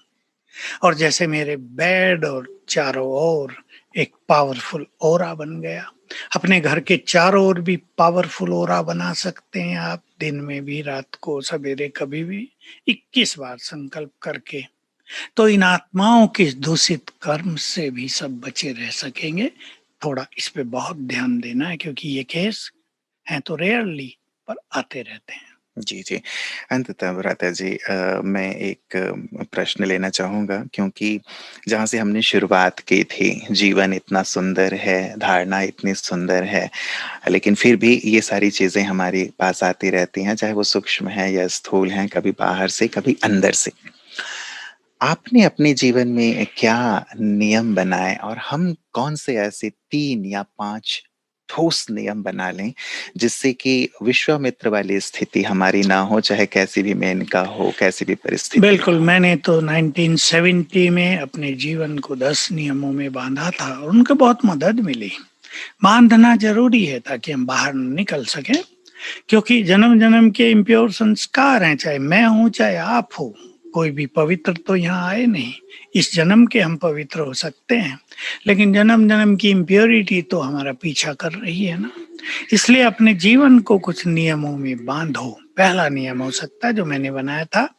और जैसे मेरे बेड और चारों ओर एक पावरफुल ऑरा बन गया। अपने घर के चारों ओर भी पावरफुल ऑरा बना सकते हैं आप, दिन में भी, रात को, सवेरे, कभी भी 21 बार संकल्प करके। तो इन आत्माओं के दूषित कर्म से भी सब बचे रह सकेंगे। थोड़ा इस पे बहुत ध्यान देना है, क्योंकि ये केस हैं तो रेयरली, पर आते रहते हैं। जी, जी। अंततः भ्राता जी, मैं एक प्रश्न लेना चाहूँगा, क्योंकि जहाँ से हमने शुरुआत की थी, जीवन इतना सुंदर है, धारणा इतनी सुंदर है, लेकिन फिर भी ये सारी चीज़ें हमारे पास आती रहती हैं, चाहे वो सूक्ष्म हैं या स्थूल हैं, कभी बाहर से, कभी अंदर से। आपने अपने जीवन में क्या नियम बनाए और हम कौन से ऐसे 3 या 5 ठोस नियम बना लें, जिससे कि विश्वामित्र वाली स्थिति हमारी ना हो, चाहे कैसी भी मेनका हो, कैसी भी परिस्थिति बिल्कुल, में हो? मैंने तो 1970 में अपने जीवन को 10 नियमों में बाँधा था और उनकी बहुत मदद मिली। बाँधना ज़रूरी है ताकि हम बाहर निकल सकें, क्योंकि जन्म-जन्म के इम्प्योर संस्कार हैं, चाहे मैं हूँ, चाहे आप हो, कोई भी पवित्र तो यहाँ आए नहीं। इस जन्म के हम पवित्र हो सकते हैं, लेकिन जन्म-जन्म की इम्प्योरिटी तो हमारा पीछा कर रही है ना। इसलिए अपने जीवन को कुछ नियमों में बाँधो। पहला नियम हो सकता है जो मैंने बनाया था,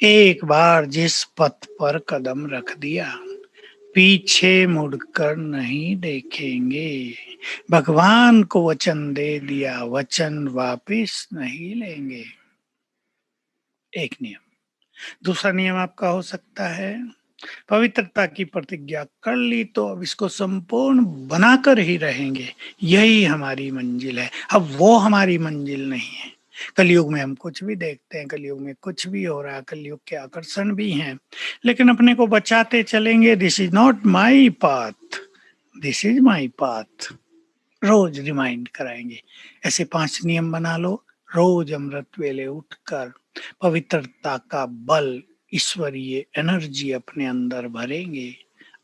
एक बार जिस पथ पर कदम रख दिया, पीछे मुड़कर नहीं देखेंगे। भगवान को वचन दे दिया, वचन वापिस नहीं लेंगे। एक नियम। दूसरा नियम आपका हो सकता है, पवित्रता की प्रतिज्ञा कर ली तो अब इसको संपूर्ण बनाकर ही रहेंगे। यही हमारी मंजिल है। अब वो हमारी मंजिल नहीं है। कलयुग में हम कुछ भी देखते हैं, कलयुग में कुछ भी हो रहा है, कलयुग के आकर्षण भी हैं, लेकिन अपने को बचाते चलेंगे। This is not my path, this is my path, रोज रिमाइंड कराएंगे। ऐसे 5 नियम बना लो, रोज अमृत वेले उठकर पवित्रता का बल, ईश्वरीय एनर्जी अपने अंदर भरेंगे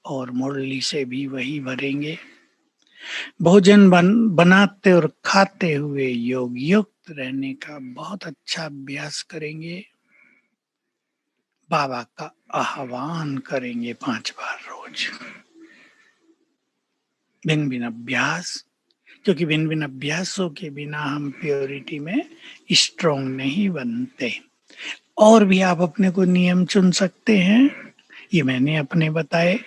और मुरली से भी वही भरेंगे। भोजन बनाते और खाते हुए योग युक्त रहने का बहुत अच्छा अभ्यास करेंगे। बाबा का आह्वान करेंगे 5 बार रोज, भिन्न भिन्न अभ्यास, क्योंकि भिन्न भिन्न अभ्यासों के बिना हम प्योरिटी में स्ट्रोंग नहीं बनते। और भी आप अपने को नियम चुन सकते हैं, ये मैंने अपने बताए,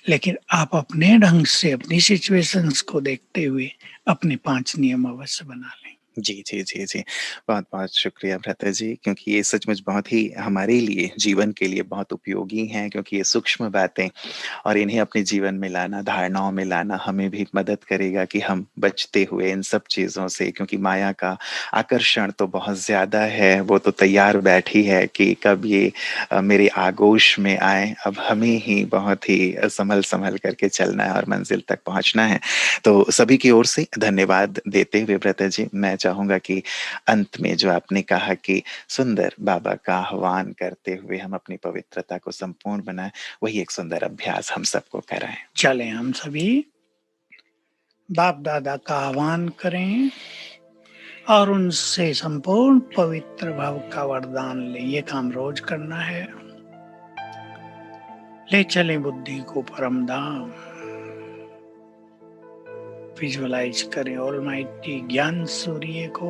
लेकिन आप अपने ढंग से अपनी सिचुएशंस को देखते हुए अपने 5 नियम अवश्य बना लें। जी, जी, जी, जी। बहुत-बहुत शुक्रिया भ्राता जी, क्योंकि ये सचमुच बहुत ही हमारे लिए, जीवन के लिए बहुत उपयोगी हैं, क्योंकि ये सूक्ष्म बातें और इन्हें अपने जीवन में लाना, धारणाओं में लाना हमें भी मदद करेगा कि हम बचते हुए इन सब चीज़ों से, क्योंकि माया का आकर्षण तो बहुत ज़्यादा है, वो तो तैयार बैठी है कि कब ये मेरे आगोश में आए। अब हमें ही बहुत ही सँभल-सँभल करके चलना है और मंज़िल तक पहुँचना है। तो सभी की ओर से धन्यवाद देते हुए भ्राता जी, मैं चाहूँगा कि अंत में जो आपने कहा कि सुंदर बाबा का आह्वान करते हुए हम अपनी पवित्रता को संपूर्ण बनाएँ, वही एक सुंदर अभ्यास हम सबको कराएँ। चलें हम सभी बाप दादा का आह्वान करें और उनसे संपूर्ण पवित्र भाव का वरदान लें। ये काम रोज करना है। ले चले बुद्धि को परम धाम। विजुअलाइज करें ऑलमाइटी ज्ञान सूर्य को